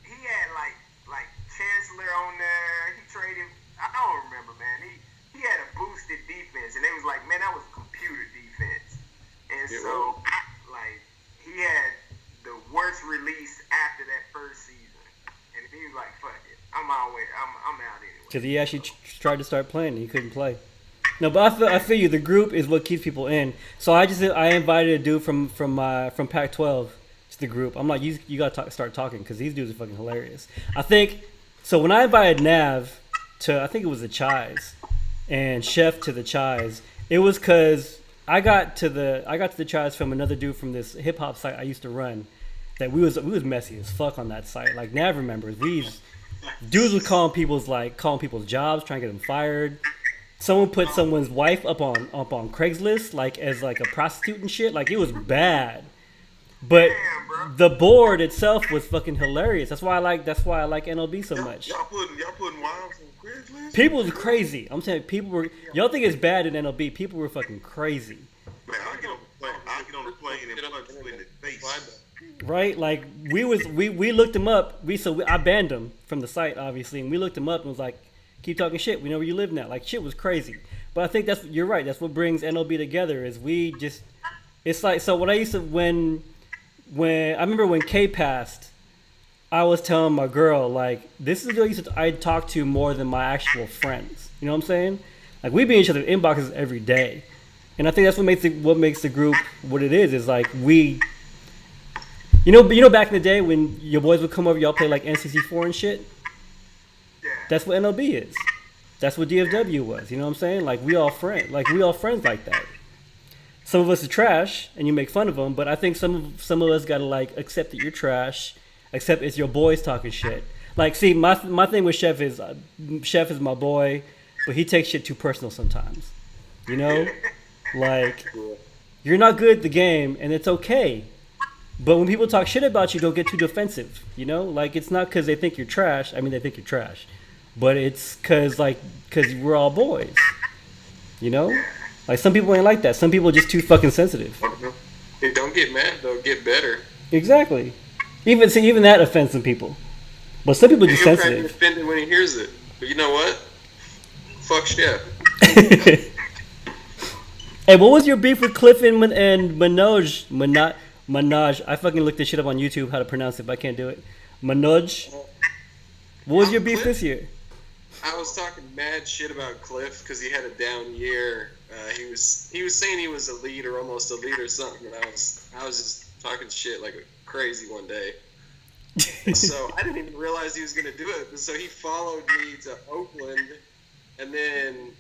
He had like Chancellor on there. He traded. I don't remember, man. He had a boosted defense, and they was like, man, that was computer defense. And Yeah, so, like, he had the worst release after that first season, and he was like, fuck it, I'm out anyway. Because he actually tried to start playing and he couldn't play. No, but I feel you. The group is what keeps people in. So I invited a dude from Pac-12 to the group. I'm like, you gotta start talking because these dudes are fucking hilarious. I think so. When I invited Nav to, I think it was the Chais, and Chef to the Chais, it was because I got to the Chais from another dude from this hip hop site I used to run. That we was messy as fuck on that site. Like, Nav remembers these dudes was calling people's jobs, trying to get them fired. Someone put someone's wife up on Craigslist, like, as like a prostitute and shit. Like, it was bad. But the board itself was fucking hilarious. That's why I like NLB so much. Y'all putting wives on Craigslist? People was crazy. I'm saying people were. Y'all think it's bad in NLB? People were fucking crazy, Man, I get on the plane and punch you in the face. right? Like, we looked him up. I banned him from the site, obviously, and we looked him up and was like, keep talking shit. We know where you live now. Like, shit was crazy. But I think you're right. That's what brings NLB together. Is we just. It's like, so what I used to when I remember when K passed, I was telling my girl, like, this is what I'd talk to more than my actual friends. You know what I'm saying? Like, we be in each other's inboxes every day, and I think that's what makes the group what it is. Is like we, you know, back in the day when your boys would come over, y'all play like NCC4 and shit. Yeah. That's what NLB is. That's what DFW was. You know what I'm saying? Like, we all friends like that. some of us are trash, and you make fun of them. But I think some of us gotta like accept that you're trash, accept it's your boys talking shit. Like, see, my thing with Chef is my boy, but he takes shit too personal sometimes. You know, like you're not good at the game, and it's okay. But when people talk shit about you, don't get too defensive. You know, like it's not because they think you're trash. I mean, they think you're trash, but it's because we're all boys. You know, like some people ain't like that. Some people are just too fucking sensitive. Hey, don't get mad though. Get better. Exactly. Even that offends some people. But some people are just He'll sensitive. probably be offended when he hears it. But you know what? Fuck Chef. Hey, what was your beef with Cliff and Manoj? Manoj. I fucking looked this shit up on YouTube how to pronounce it, but I can't do it. Manoj. What was your beef this year? I was talking mad shit about Cliff because he had a down year. He was saying he was elite or almost elite or something, and I was just talking shit like crazy one day. So I didn't even realize he was gonna do it. And so he followed me to Oakland, and then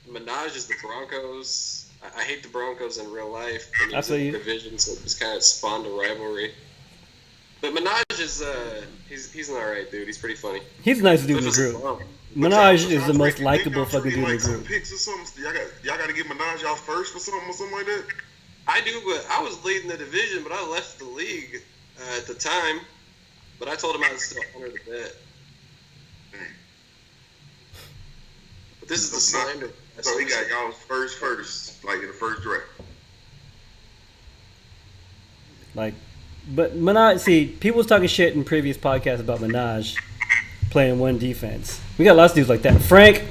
Minaj is the Broncos. I hate the Broncos in real life. And he was in the division, so it just kind of spawned a rivalry. But Minaj is he's an alright dude. He's pretty funny. He's a nice dude in the group. Minaj is the most likable fucking dude in the group. Picks or something? Y'all got to get Minaj out first for something or something like that? I do, but I was leading the division, but I left the league at the time. But I told him I would still honor the bet. But this is the slander. So he got y'all first, like in the first draft. Like, but Minaj, see, people was talking shit in previous podcasts about Minaj playing one defense. We got lots of dudes like that. Frank,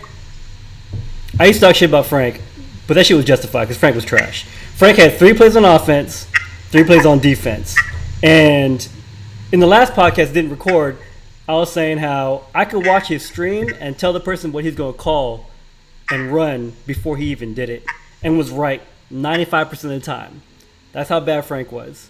I used to talk shit about Frank, but that shit was justified because Frank was trash. Frank had 3 plays on offense, 3 plays on defense. And in the last podcast, didn't record, I was saying how I could watch his stream and tell the person what he's going to call and run before he even did it, and was right 95% of the time. That's how bad Frank was.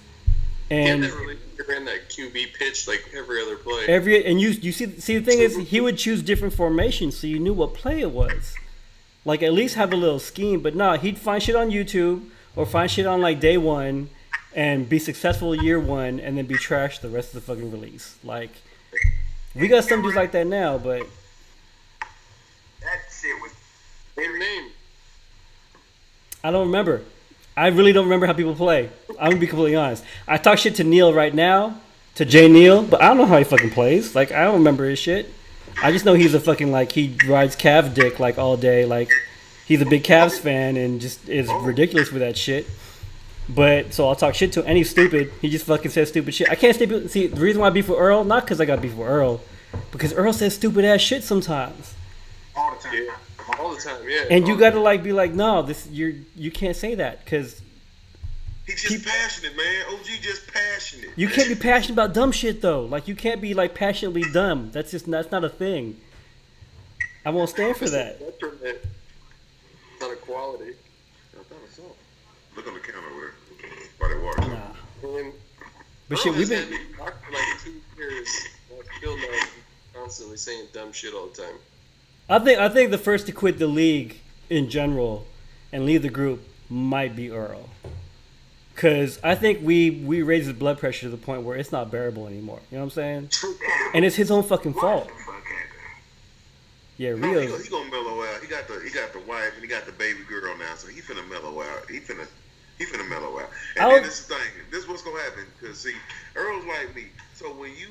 And he really ran that QB pitch like every other play. You see the thing is he would choose different formations so you knew what play it was. Like at least have a little scheme, but no, he'd find shit on YouTube or find shit on like day one and be successful year one and then be trashed the rest of the fucking release. Like we got some dudes like that now, but that shit was name. I don't remember. I really don't remember how people play. I'm gonna be completely honest. I talk shit to Neil right now, to Jay Neal, but I don't know how he fucking plays. Like I don't remember his shit. I just know he's a fucking like he rides Cavs dick like all day. Like he's a big Cavs fan and just is ridiculous with that shit. But so I'll talk shit to him and he's stupid. He just fucking says stupid shit. I can't see the reason why I beef with Earl, not because I got beef with Earl, because Earl says stupid ass shit sometimes. All the time. Yeah. All the time, yeah. And you gotta like be like, no, you can't say that because he's just passionate, man. OG just passionate. You can't be passionate about dumb shit though. Like you can't be like passionately dumb. That's not a thing. I won't stand for that. Detriment, not a quality. Look on the counter over there. By the water. Nah. But Earl shit, we've has been had me talk for like 2 years. I still know he's constantly saying dumb shit all the time. I think the first to quit the league in general and leave the group might be Earl. Cause I think we raised his blood pressure to the point where it's not bearable anymore. You know what I'm saying? And it's his own fucking fault. Yeah, No, Rio. he gonna mellow out. He got the wife and he got the baby girl now, so he finna mellow out. He finna mellow out. And then this thing, this is what's gonna happen. Cause see, Earl's like me. So when you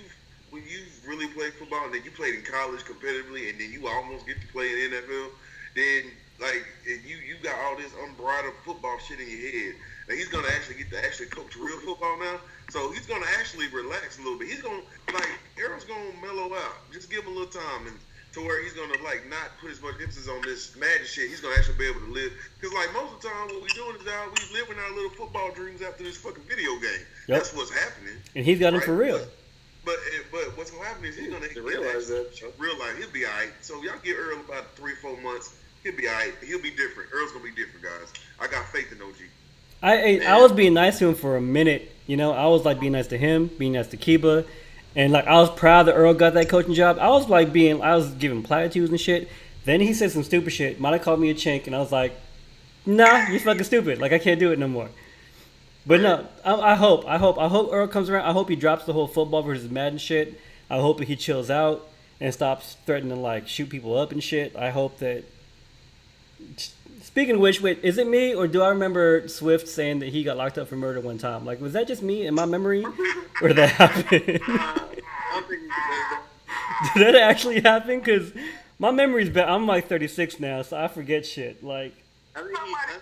really played football and then you played in college competitively and then you almost get to play in the NFL, then like you got all this unbridled football shit in your head. Now he's gonna actually get to coach real football now. So he's gonna actually relax a little bit. He's gonna Errol's gonna mellow out. Just give him a little time and to where he's gonna like not put as much emphasis on this Madden shit. He's gonna actually be able to live. Cause like most of the time what we doing is we living our little football dreams after this fucking video game. Yep. That's what's happening. And he's got him for real. But what's gonna happen is he's gonna realize that. Realize he'll be alright. So y'all give Earl about 3 or 4 months. He'll be alright. He'll be different. Earl's gonna be different, guys. I got faith in OG. I was being nice to him for a minute. You know, I was like being nice to him, being nice to Kiba, and like I was proud that Earl got that coaching job. I was giving platitudes and shit. Then he said some stupid shit. Might have called me a chink, and I was like, nah, you're fucking stupid. Like I can't do it no more. But no, I hope Earl comes around. I hope he drops the whole football versus Madden shit. I hope he chills out and stops threatening to like shoot people up and shit. I hope that. Speaking of which, wait, is it me or do I remember Swift saying that he got locked up for murder one time? Like, was that just me in my memory, or did that happen? I don't think you can Did that actually happen? Because my memory's bad. I'm like 36 now, so I forget shit. Like, I think Somebody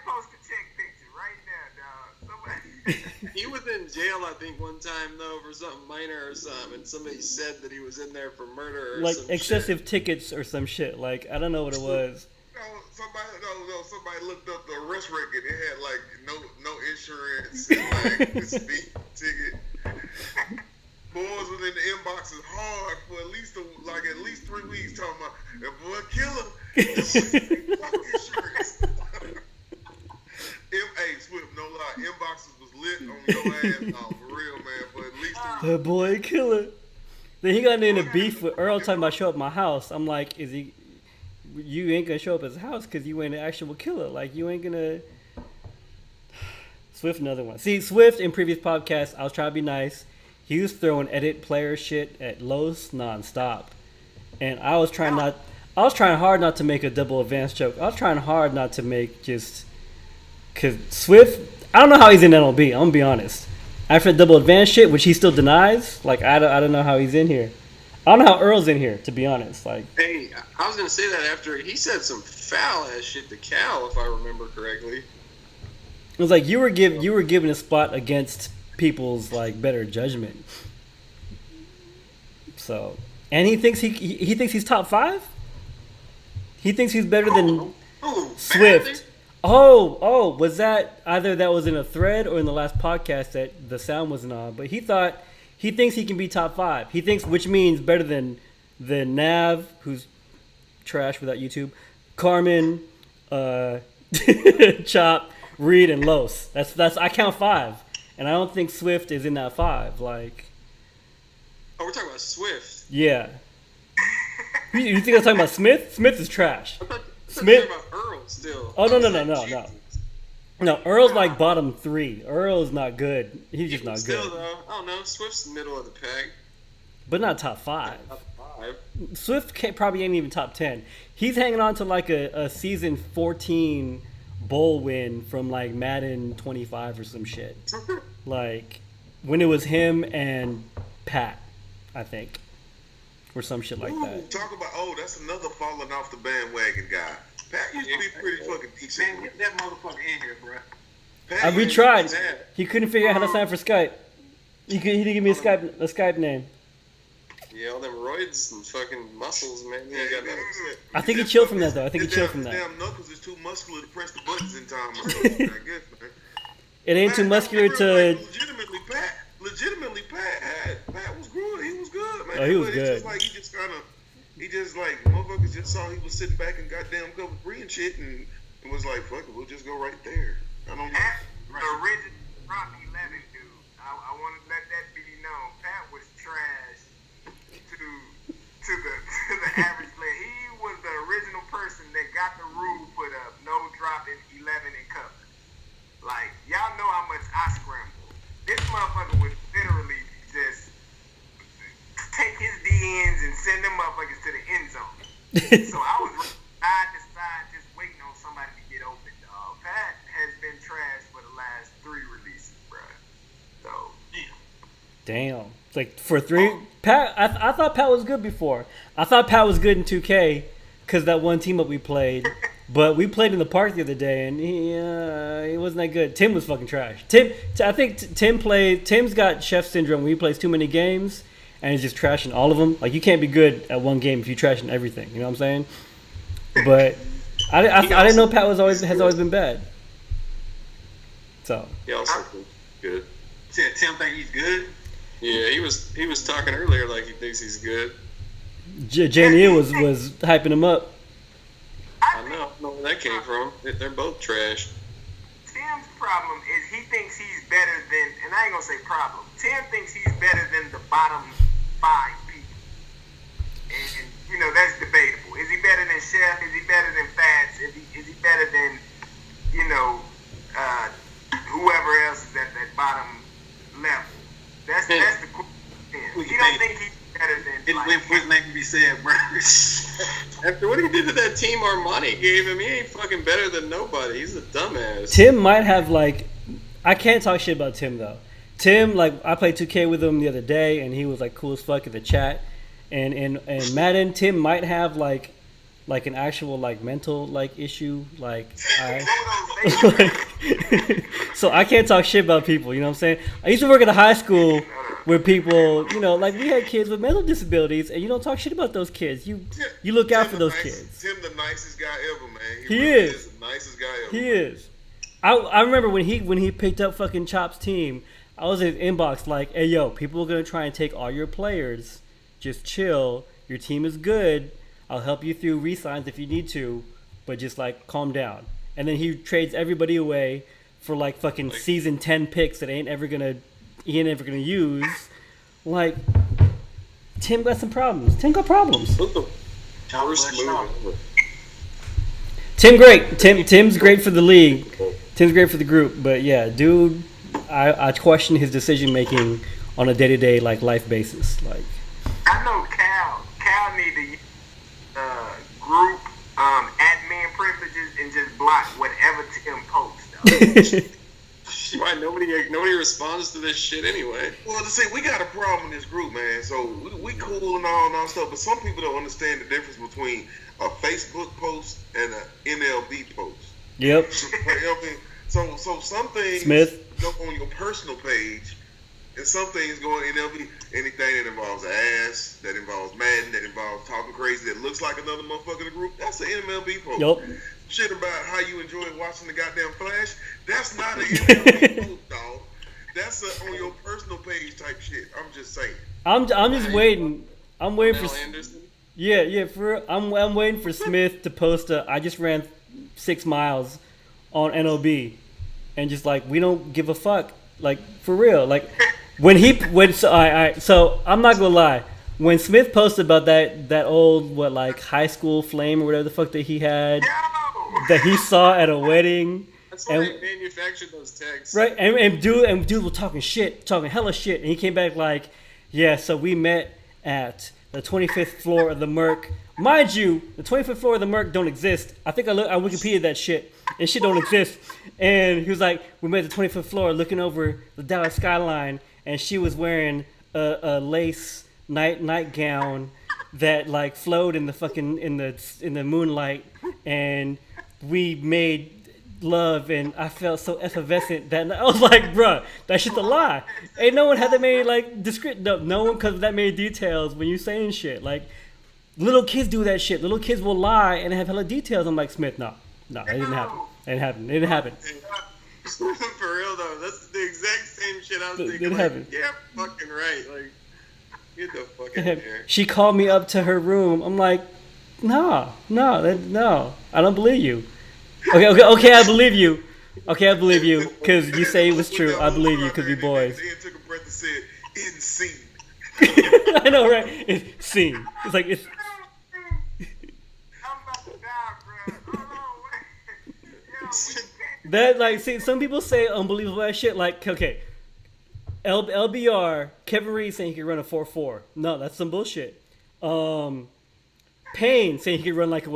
post a check picture right now, dog. Somebody. he was in jail, I think, one time though for something minor or something, and somebody said that he was in there for murder or like some excessive shit. tickets or some shit. Like, I don't know what it was. Somebody looked up the arrest record. It had like no insurance and like the speed ticket. Boys was in the inboxes hard for at least 3 weeks talking about that boy killer. Fuck insurance. Hey, Swift, no lie, inboxes was lit on your ass. Oh, for real, man. For at least 3 The boy killer. Then he got into beef with Earl talking about show up at my house. I'm like, you ain't gonna show up at his house because you ain't an actual killer. Like, you ain't gonna. Swift, another one. See, Swift in previous podcasts, I was trying to be nice. He was throwing edit player shit at Los nonstop, and I was trying hard not to make a double advance joke. I was trying hard not to make just because Swift. I don't know how he's in NLB. I'm gonna be honest. After the double advance shit, which he still denies, like I don't know how he's in here. I don't know how Earl's in here, to be honest. Like, Hey, I was gonna say that after he said some foul ass shit to Cal, if I remember correctly. it was like you were given a spot against people's like better judgment. So, and he thinks he thinks he's top 5. He thinks he's better than Swift. Oh, was that either that was in a thread or in the last podcast that the sound wasn't on? But he thinks he can be top 5. He thinks, which means better than Nav, who's trash without YouTube, Carmen, Chop, Reed, and Los. That's I count 5, and I don't think Swift is in that 5. Like, Oh, we're talking about Swift. yeah. You think I'm talking about Smith? Smith is trash. I thought Smith- you were talking about Earl still. Oh, no. Jesus. No, Earl's like bottom 3. Earl's not good. He's just not Still, good. though, I don't know. Swift's middle of the pack. But not top 5. Top 5. Swift probably ain't even top 10. He's hanging on to like a season 14 bowl win from like Madden 25 or some shit. Like when it was him and Pat, I think, or some shit like that. Talk about that's another falling off the bandwagon guy. Pat used to be pretty fucking decent. Man, get that motherfucker in here, bro. Pat We used tried. to be bad. He couldn't figure out how to sign for Skype. He didn't give me a Skype name. Yeah, all them roids and fucking muscles, man. He got that. I think he chilled from that though. I think he chilled from His that. damn knuckles is too muscular to press the buttons in time. Or something, I guess, man. It ain't too muscular to. Legitimately, Pat was good. He was good, man. Oh, he was But good. It's just like he just like motherfuckers just saw he was sitting back and goddamn covered free and shit, and it was like, fuck it, we'll just go right there. I don't know. Pat, the original drop 11 dude. I want to let that be known. Pat was trash to the average player. He was the original person that got the rule put up. No dropping 11 in cover. Like, y'all know how much I scramble. This motherfucker would literally just take his DNs and send them motherfuckers to the end zone. So I was side to side just waiting on somebody to get open, dog. Pat has been trash for the last 3 releases, bro. So, Damn. Like for 3, Pat. I thought Pat was good before. I thought Pat was good in 2K because that one team up we played. But we played in the park the other day, and he wasn't that good. Tim was fucking trash. I think Tim's got chef syndrome when he plays too many games, and he's just trashing all of them. Like, you can't be good at one game if you're trashing everything. You know what I'm saying? But I didn't know Pat has always been bad. So He also thinks he's good. Tim think he's good. Yeah, he was talking earlier like he thinks he's good. Janie was hyping him up. I know where that came from. They're both trash. Tim's problem is he thinks he's better than, and I ain't gonna say problem. Tim thinks he's better than the bottom 5 people, and that's debatable. Is he better than Chef? Is he better than Fats? Is he After what he did to that team Armani gave him, he ain't fucking better than nobody. He's a dumbass. Tim might have like, I can't talk shit about Tim though. Tim, like, I played 2K with him the other day, and he was like cool as fuck in the chat. And Madden, Tim might have like an actual like mental like issue, like so I can't talk shit about people. You know what I'm saying? I used to work at a high school where people, you know, like we had kids with mental disabilities, and you don't talk shit about those kids. You look out for those kids. Tim, the nicest guy ever, man. He really is the nicest guy ever. He is. I remember when he picked up fucking Chop's team, I was in his inbox like, hey yo, people are gonna try and take all your players. Just chill. Your team is good. I'll help you through re-signs if you need to, but just like calm down. And then he trades everybody away for like fucking season 10 picks that he ain't ever gonna use. Like, Tim got some problems. Tim got problems. What the worst move ever. Tim great. Tim's great for the league. Tim's great for the group. But yeah, dude, I question his decision making on a day-to-day like life basis. Like, I know Cal need to use group admin privileges and just block whatever Tim posts. Why nobody responds to this shit anyway? Well, see, we got a problem in this group, man. So we cool and all stuff, but some people don't understand the difference between a Facebook post and an NLB post. Yep. So some things Smith go on your personal page, and some things go on NLB. Anything that involves ass, that involves Madden, that involves talking crazy, that looks like another motherfucker in the group, that's an NLB post. Yep. Shit about how you enjoy watching the goddamn Flash, that's not an NLB post, dog. That's a on your personal page type shit. I'm just saying. I'm just waiting. I'm waiting Mel for Anderson? Yeah. I'm waiting for Smith to post I just ran 6 miles on NLB, and just like we don't give a fuck, like for real, like. So I'm not gonna lie. When Smith posted about that old high school flame or whatever the fuck that he had, that he saw at a wedding, That's why they manufactured those texts, right? And dude was talking hella shit, and he came back like, yeah. So we met at the 25th floor of the Merc. Mind you, the 25th floor of the Merc don't exist. I think I Wikipedia that shit, and shit don't exist. And he was like, we met at the 25th floor, looking over the Dallas skyline. And she was wearing a lace nightgown that like flowed in the fucking in the moonlight, and we made love, and I felt so effervescent that I was like, bruh, that shit's a lie. Ain't no one had that many like no one cause that many details when you saying shit. Like little kids do that shit. Little kids will lie and have hella details. I'm like, Smith, no, that didn't happen. It didn't happen. For real though, that's the exact same shit I was thinking. Didn't like, happen. yeah, fucking right. Like, get the fuck out of here. She called me up to her room. I'm like, no, I don't believe you. Okay, I believe you. Okay, I believe you because you say it was true. I believe you because we boys. Then took a breath and said, "It's seen." I know, right? It's seen. It's like it's. I'm about to die, bro. Hold on, wait. That like, see, some people say unbelievable ass shit. Like, okay, LBR Kevin Reed saying he could run a 4.4. No, that's some bullshit. Payne saying he could run like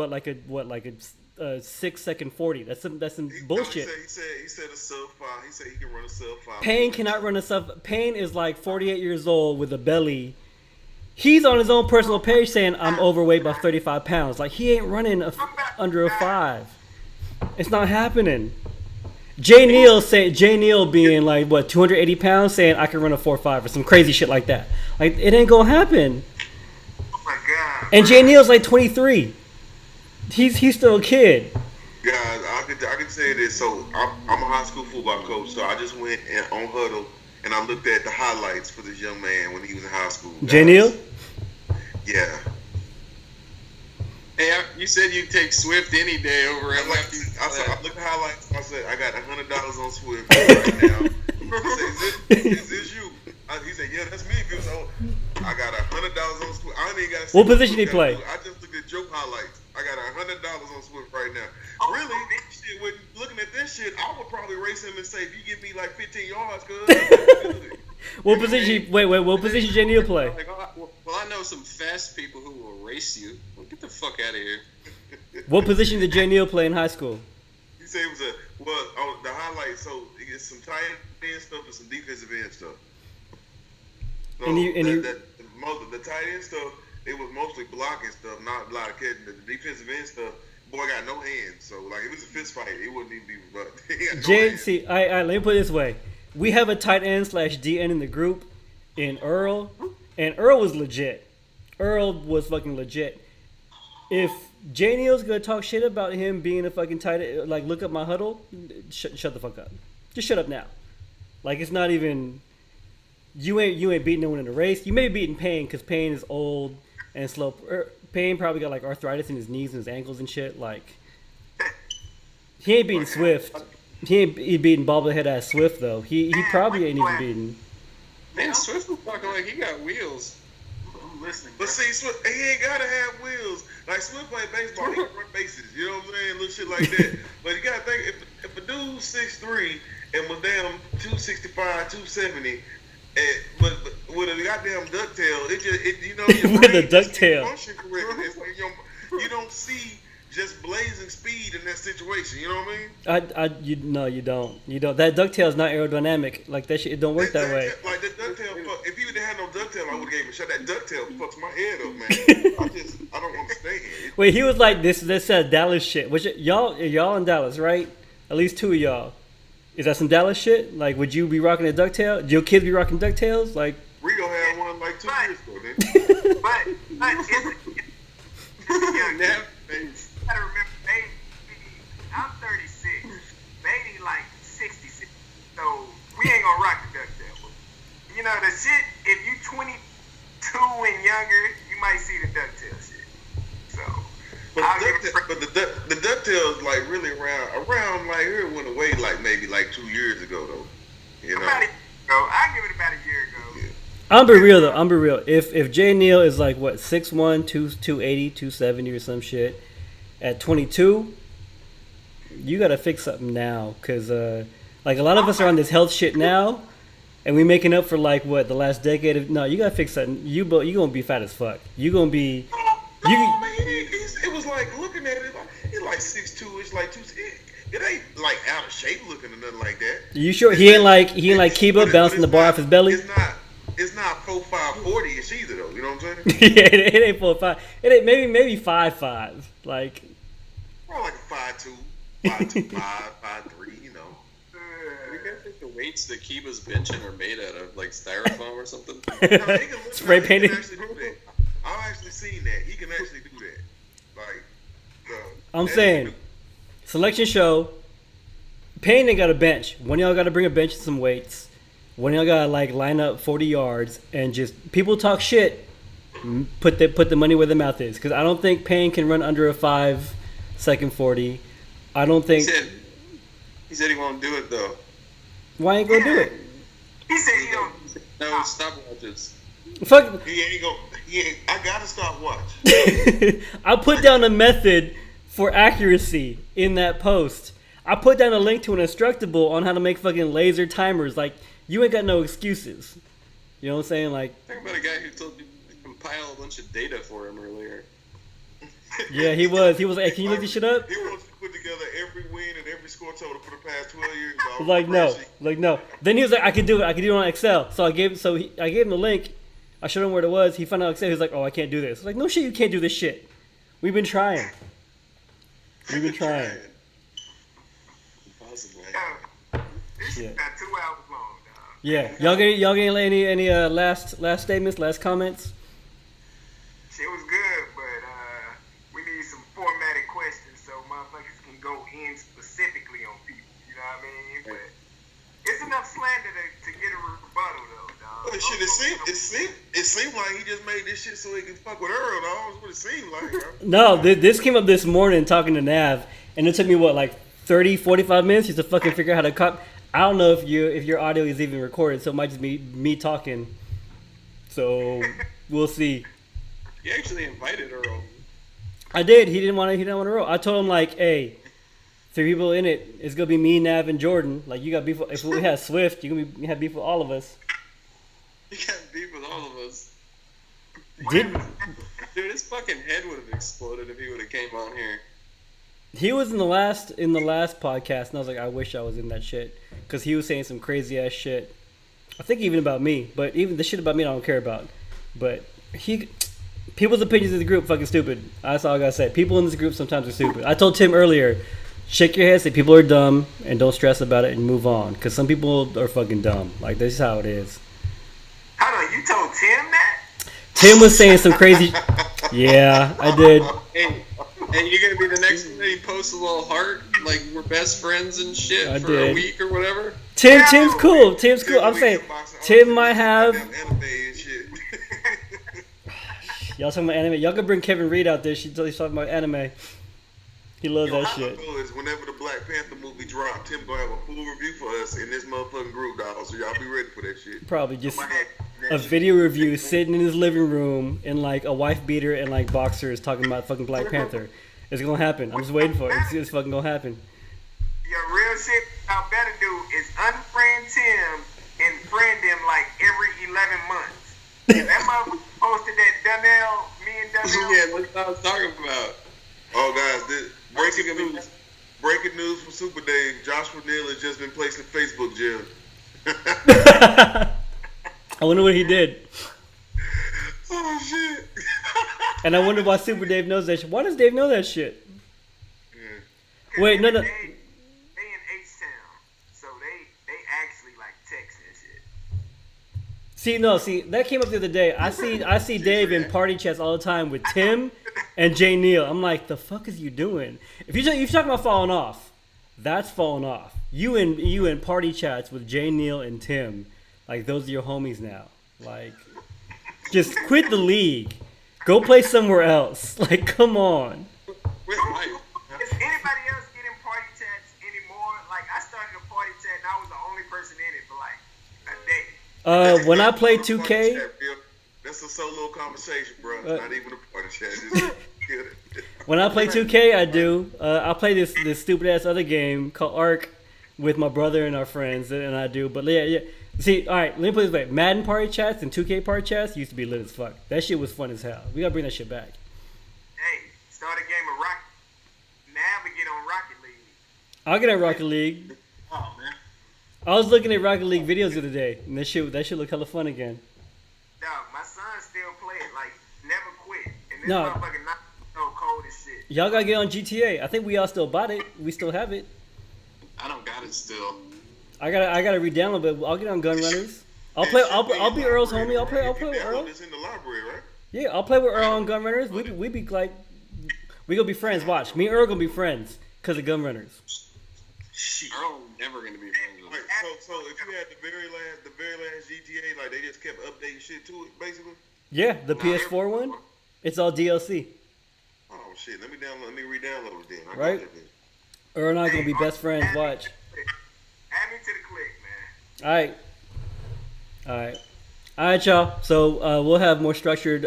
a 6 second 40. That's some bullshit. He said a sub 5. He said he can run a sub 5. Payne cannot run a sub. Payne is like 48 years old with a belly. He's on his own personal page saying I'm overweight by 35 pounds. Like he ain't running under a 5. It's not happening. Jay Neal being like what 280 pounds saying I can run a 4.5 or some crazy shit like that. Like it ain't gonna happen. Oh my god. And Jay Neal's like 23. He's still a kid. Guys, I can say this. So I'm a high school football coach. So I just went on Huddle and I looked at the highlights for this young man when he was in high school. Jay Neal? Yeah. Hey, you said you'd take Swift any day over I him. looked at the highlights. I said I got $100 on Swift right now. I said, is this you? He said, yeah, that's me. So I got $100 on Swift. I ain't even got. What position he play? I just looked at joke highlights. I got $100 on Swift right now. Really? Shit, when looking at this shit, I would probably race him and say, if you give me like 15 yards, cuz. What position? Wait. What position Jay Neal play? Like, well, I I know some fast people who will race you. Well, get the fuck out of here. What position did Jay Neal play in high school? You say it was the highlight. So it's some tight end stuff and some defensive end stuff. So the tight end stuff, it was mostly blocking stuff, not a lot of catching. The defensive end stuff, boy got no hands. So like if it was a fist fight, it wouldn't even be. But he got no hands. See, let me put it this way: we have a tight end / DN in the group in Earl, and Earl was legit. Earl was fucking legit. If Jay Neal's gonna talk shit about him being a fucking tight end, like look up my huddle, shut the fuck up. Just shut up now. Like it's not even. You ain't beating no one in the race. You may be beating Payne because Payne is old and slow. Payne probably got like arthritis in his knees and his ankles and shit. Like he ain't beating Swift. He ain't beating bobblehead ass Swift though. He probably ain't even beating. Man, Swift was talking like he got wheels. I'm listening. But see, Swift, he ain't gotta have wheels. Like Swift play baseball, he can run bases. You know what I'm saying? Little shit like that. But you gotta think if a dude's 6'3" and was damn 265, 270. But with a goddamn ducktail, With a ducktail. Function correctly. It's like you don't see just blazing speed in that situation. You know what I mean? No, you don't. You don't. That ducktail is not aerodynamic. Like that shit, it don't work that way. Like the ducktail. If he would have had no ducktail, I would have gave him a shot. That ducktail fucks my head up, man. I don't understand it. Wait, he was like this Dallas shit. Which y'all in Dallas, right? At least two of y'all. Is that some Dallas shit? Like, would you be rocking a ducktail? Did your kids be rocking ducktails? Like, Rio had one like 2 years ago, then. But it's gotta remember, I'm 36. Baby like 66. So we ain't gonna rock the ducktail. You know the shit. If you 22 and younger, you might see the ducktail shit. So. But the ducktail is like really around like here it went away like maybe like 2 years ago though. You know. About a year ago. I give it about a year ago. Yeah. I'm be real though. I'm be real. If Jay Neal is like what 6'1", 280, 270 or some shit, at 22, you gotta fix something now, cause like a lot of us are on this health shit now, and we making up for like what the last decade of. No, you gotta fix something. You gonna be fat as fuck. You gonna be. No, man, it was like looking at it, it's like 6'2", it's like 2. It ain't like out of shape looking or nothing like that. You sure he ain't like Kiba bouncing the bar off his belly? It's not 4'5" either though. You know what I'm saying? Yeah, it ain't 4'5". It ain't maybe 5'5". Like. Probably like a 5'2", 5'2", 5'3", you know. You guys think the weights that Kiba's benching are made out of, like styrofoam or something? Spray painted. I've actually seen that. He can actually do that. Like, I'm saying, selection show. Payne ain't got a bench. One of y'all got to bring a bench and some weights. One of y'all got to like line up 40 yards and just people talk shit. Put the money where the mouth is, because I don't think Payne can run under a 5-second 40. I don't think. He said he won't do it though. Why ain't gonna do it? He said he don't. No stopwatches. Fuck. I gotta stop watch. I put down a method for accuracy in that post. I put down a link to an Instructable on how to make fucking laser timers. Like, you ain't got no excuses. You know what I'm saying? Like, think about a guy who told you to compile a bunch of data for him earlier. Yeah, he was. Hey, can you look this shit up? He wants to put together every win and every score total for the past 12 years. Like no. Then he was like, I can do it on Excel. So I gave him the link. I showed him where it was. He found out Excel. He was like, oh, I can't do this. I was like, no shit, you can't do this shit. We've been trying. Impossible. This Yeah. got 2 hours long, dog. Yeah. Y'all getting any last statements, last comments? Shit was good, but we need some formatted questions so motherfuckers can go in specifically on people. You know what I mean? But it's enough slander to get a rebuttal though, dog. Well, shit, it seemed like he just made this shit so he can fuck with Earl, dog. That's what it seemed like, bro. No, this came up this morning talking to Nav, and it took me like 30, 45 minutes just to fucking figure out how to cut. I don't know if your audio is even recorded, so it might just be me talking. So we'll see. You actually invited Earl. I did. He didn't want to roll. I told him like, hey, 3 people in it. It's gonna be me, Nav, and Jordan. Like you got beef. If we had Swift, you have beef with all of us. You got beef with all of us. Did Dude, his fucking head would have exploded if he would have came on here. he was in the last podcast, and I was like, I wish I was in that shit because he was saying some crazy ass shit. I think even about me, but even the shit about me, I don't care about. But people's opinions in the group fucking stupid. That's all I gotta say. People in this group sometimes are stupid. I told Tim earlier, shake your head, say people are dumb, and don't stress about it, and move on. Because some people are fucking dumb. Like this is how it is. Hold on, you told Tim that? Tim was saying some crazy. Yeah, I did. Hey, you gonna be the next one that he posts a little heart, like we're best friends and shit I for did. a week or whatever? Tim's cool. Tim's cool. I'm saying Tim might have. Anime and shit. Y'all talking about anime? Y'all can bring Kevin Reed out there. He's talking about anime. He loves that shit. Is whenever the Black Panther movie drop, Tim gonna have a full review for us in this motherfucking group, dog. So y'all be ready for that shit. Probably just a video review sitting in his living room in like a wife beater and like boxers talking about fucking Black Panther. It's gonna happen. I'm just waiting for it. It's fucking gonna happen. Your real shit I better do is unfriend Tim and friend him like every 11 months. That motherfucker posted that Donnell, me and Donnell. Yeah, that's what I was talking about. Oh, guys, this breaking news from Super Dave. Joshua Neal has just been placed in Facebook jail. I wonder what he did. Oh shit! And I wonder why Super Dave knows that shit. Why does Dave know that shit? Wait, no. They in H-Town, so they actually like text and shit. See, that came up the other day. I see Dave in party chats all the time with Tim and Jay Neal. I'm like, the fuck is you doing? If you're talking about falling off, that's falling off. You in party chats with Jay Neal and Tim, like those are your homies now. Like, just quit the league. Go play somewhere else. Like, come on. With Mike. Does anybody else get in party chats anymore? Like, I started a party chat and I was the only person in it for like a day. When I play 2K, That's a solo conversation, bro. Not even a party chat. when I play 2K, I do. I play this stupid ass other game called Ark with my brother and our friends, and I do. But yeah. See, all right, let me put it this way: Madden party chats and 2K party chats used to be lit as fuck. That shit was fun as hell. We gotta bring that shit back. Hey, start a game of Rocket. Navigate on Rocket League. I'll get at Rocket League. Oh man. I was looking at Rocket League videos the other day, and that shit look hella fun again. Dog, my son still play it, like, never quit. And this No. motherfucker not so cold as shit. Y'all gotta get on GTA. I think we all still bought it. We still have it. I don't got it still. I gotta re-download it. I'll get on Gun Runners. I'll be Earl's homie. I'll play with Earl. It's in the library, right? Yeah, I'll play with Earl on Gun Runners. We be like, we gonna be friends. Watch, me and Earl gonna be friends because of Gun Runners. Earl never gonna be friends with Wait, him. so if you had the very last GTA, like they just kept updating shit to it, basically. Yeah, the PS4 one. It's all DLC. Oh shit! Let me re-download it then. I got Right? it then. Earl and I gonna be best friends. Watch. Add me to the click, man. All right, y'all. So we'll have more structured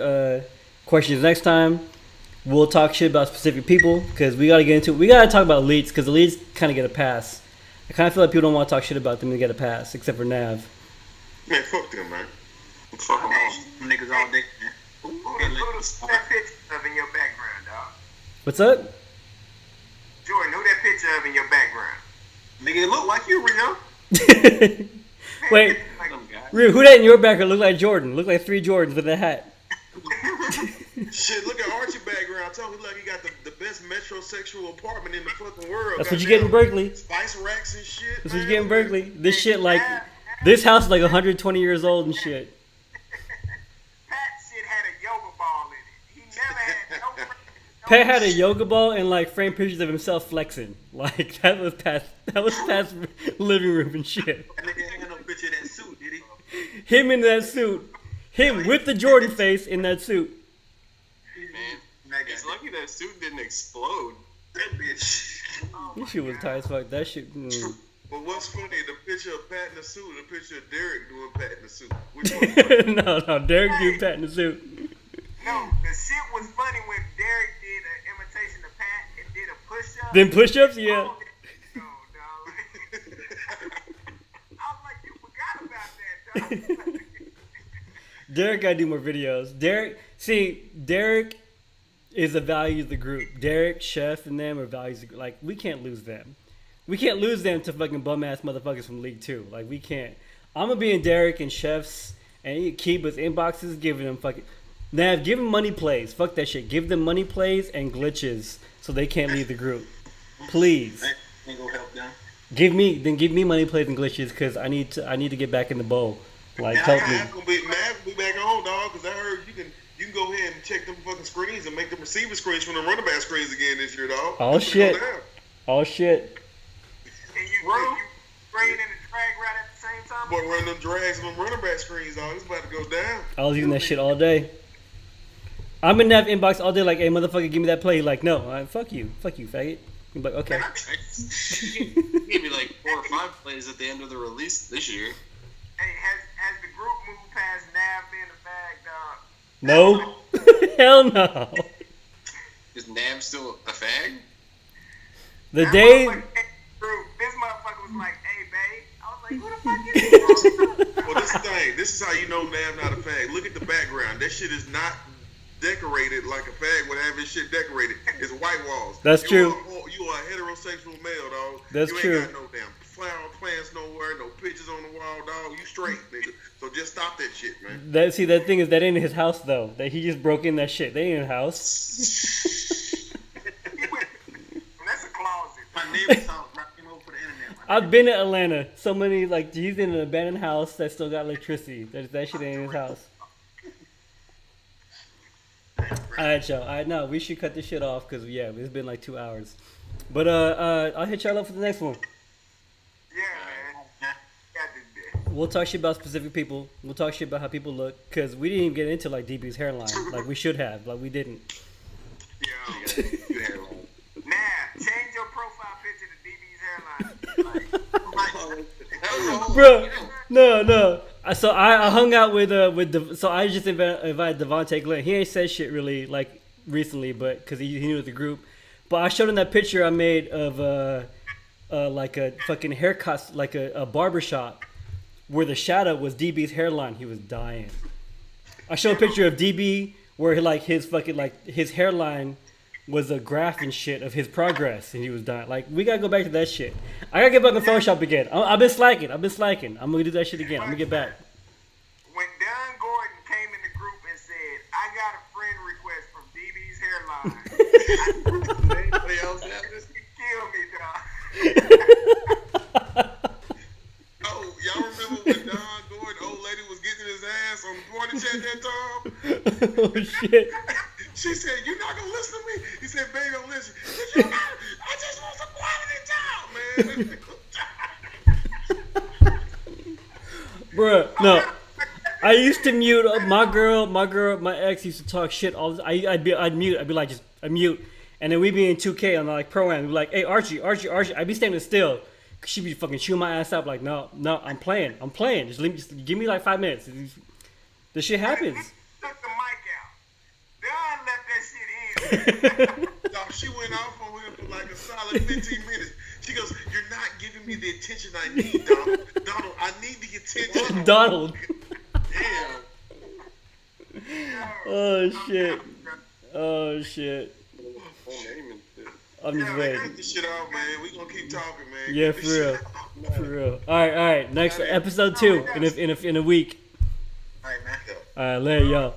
questions next time. We'll talk shit about specific people because we gotta talk about elites because elites kind of get a pass. I kind of feel like people don't want to talk shit about them to get a pass, except for Nav. Man, fuck them, man. Fuck them all. Them niggas all day, man. Who that picture of in your background, dog? What's up? Jordan, who that picture of in your background? Nigga, it look like you, Rio. Wait, Like, Rue, who that in your background look like Jordan? Look like 3 Jordans with a hat. Shit, look at Archie background. Tell me like he got the best metrosexual apartment in the fucking world. That's what you get in Berkeley. Spice racks and shit. That's what you get in Berkeley. This shit like, this house is like 120 years old and shit. Pat shit had a yoga ball in it. He never had no Pat had a yoga ball and like framed pictures of himself flexing. Like that was Pat's living room and shit. That nigga ain't got no picture of that suit, did he? Him in that suit. Him with the Jordan face in that suit. Man, he's lucky that suit didn't explode. That bitch. This shit was tight as fuck. That shit. But what's funny, the picture of Pat in the suit, the picture of Derek doing Pat in the suit. Which one? No, Derek do Pat in the suit. No, the shit was funny when Derek did an imitation of Pat and did a push-up. Then push-ups, yeah. No, dog. I was like, you forgot about that, dog. Derek gotta do more videos. Derek, See, Derek is a value of the group. Derek, Chef, and them are values. Like, we can't lose them. We can't lose them to fucking bum ass motherfuckers from League 2. Like, we can't. I'm gonna be in Derek and Chef's and Kiba's inboxes, giving them fucking. Nav, give them money plays. Fuck that shit. Give them money plays and glitches so they can't leave the group. Please. Ain't gonna help them. Give me money plays and glitches because I need to get back in the bowl. Like, help me. Mav gonna be back on, dog, because I heard you can go ahead and check them fucking screens and make them receiver screens from the running back screens again this year, dog. Oh shit. Oh shit. Can you brain and the drag right at the same time? Boy, run them drags and them running back screens, dog. It's about to go down. I was using that shit all day. I'm in that inbox all day like, hey, motherfucker, give me that play. Like, no, fuck you, faggot. I'm like, okay. He gave me like 4 or 5 plays at the end of the release this year. Hey, has the group moved past Nav being a fag, dog? No. Hell no. Is Nav still a fag? The That day. This motherfucker was like, hey, babe. I was like, who the fuck is this? Well, this is the thing. This is how you know Nav not a fag. Look at the background. That shit is not decorated like a fag would have his shit decorated. It's white walls. That's true. You are a heterosexual male, dog. That's you true. ain't got no damn flower plants nowhere, no pictures on the wall, dog. You straight, nigga. So just stop that shit, man. That thing is that ain't his house though. That he just broke in that shit. They ain't his house. That's a closet. My neighbor's house right over for the internet. I've been to Atlanta. So many like he's in an abandoned house that still got electricity. That shit ain't in his house. Alright, y'all. Alright, no, we should cut this shit off because yeah, it's been like 2 hours. But I'll hit y'all up for the next one. Yeah, man. Got this bitch. We'll talk shit about specific people. We'll talk shit about how people look because we didn't even get into like DB's hairline like we should have. Like we didn't. Yo, You hairline. Nav, change your profile picture to DB's hairline. That was a whole Bro, no. So I hung out with so I just invited Devontae Glenn. He ain't said shit really like recently, but because he knew the group. But I showed him that picture I made of like a fucking haircut, like a barbershop, where the shadow was DB's hairline. He was dying. I showed a picture of DB where like his fucking like his hairline was a graph and shit of his progress, and he was dying. Like we gotta go back to that shit. I gotta get back on Photoshop again. I've been slacking. I'm gonna do that shit again. I'm gonna get back. When Don Gordon came in the group and said, I got a friend request from DB's hairline, Anybody else have this? he killed me, dog. Oh, y'all remember when Don Gordon, old lady, was getting his ass on the party chat that time? Oh shit. She said, "You're not gonna listen to me." He said, "Baby, don't listen." She said, "I just want some quality time, man." Bruh, no. I used to mute my girl, my ex used to talk shit all the time. I'd mute. I'd be like, just mute. And then we'd be in 2K on like pro-am. We'd be like, hey, Archie. I'd be standing still. She'd be fucking chewing my ass up like, no, I'm playing. Just give me like 5 minutes. This shit happens. Took the mic out. Don left that shit in. Dog, she went off on him for like a solid 15 minutes. She goes, "You're not giving me the attention I need, Donald. Donald, I need the attention." Donald. Damn. Oh shit. I'm just Cut waiting. this shit off, man. We gonna keep talking, man. Yeah, Get for this real. shit out. For real. All right. Next episode 2 in a week. All right, man. All right, later, y'all.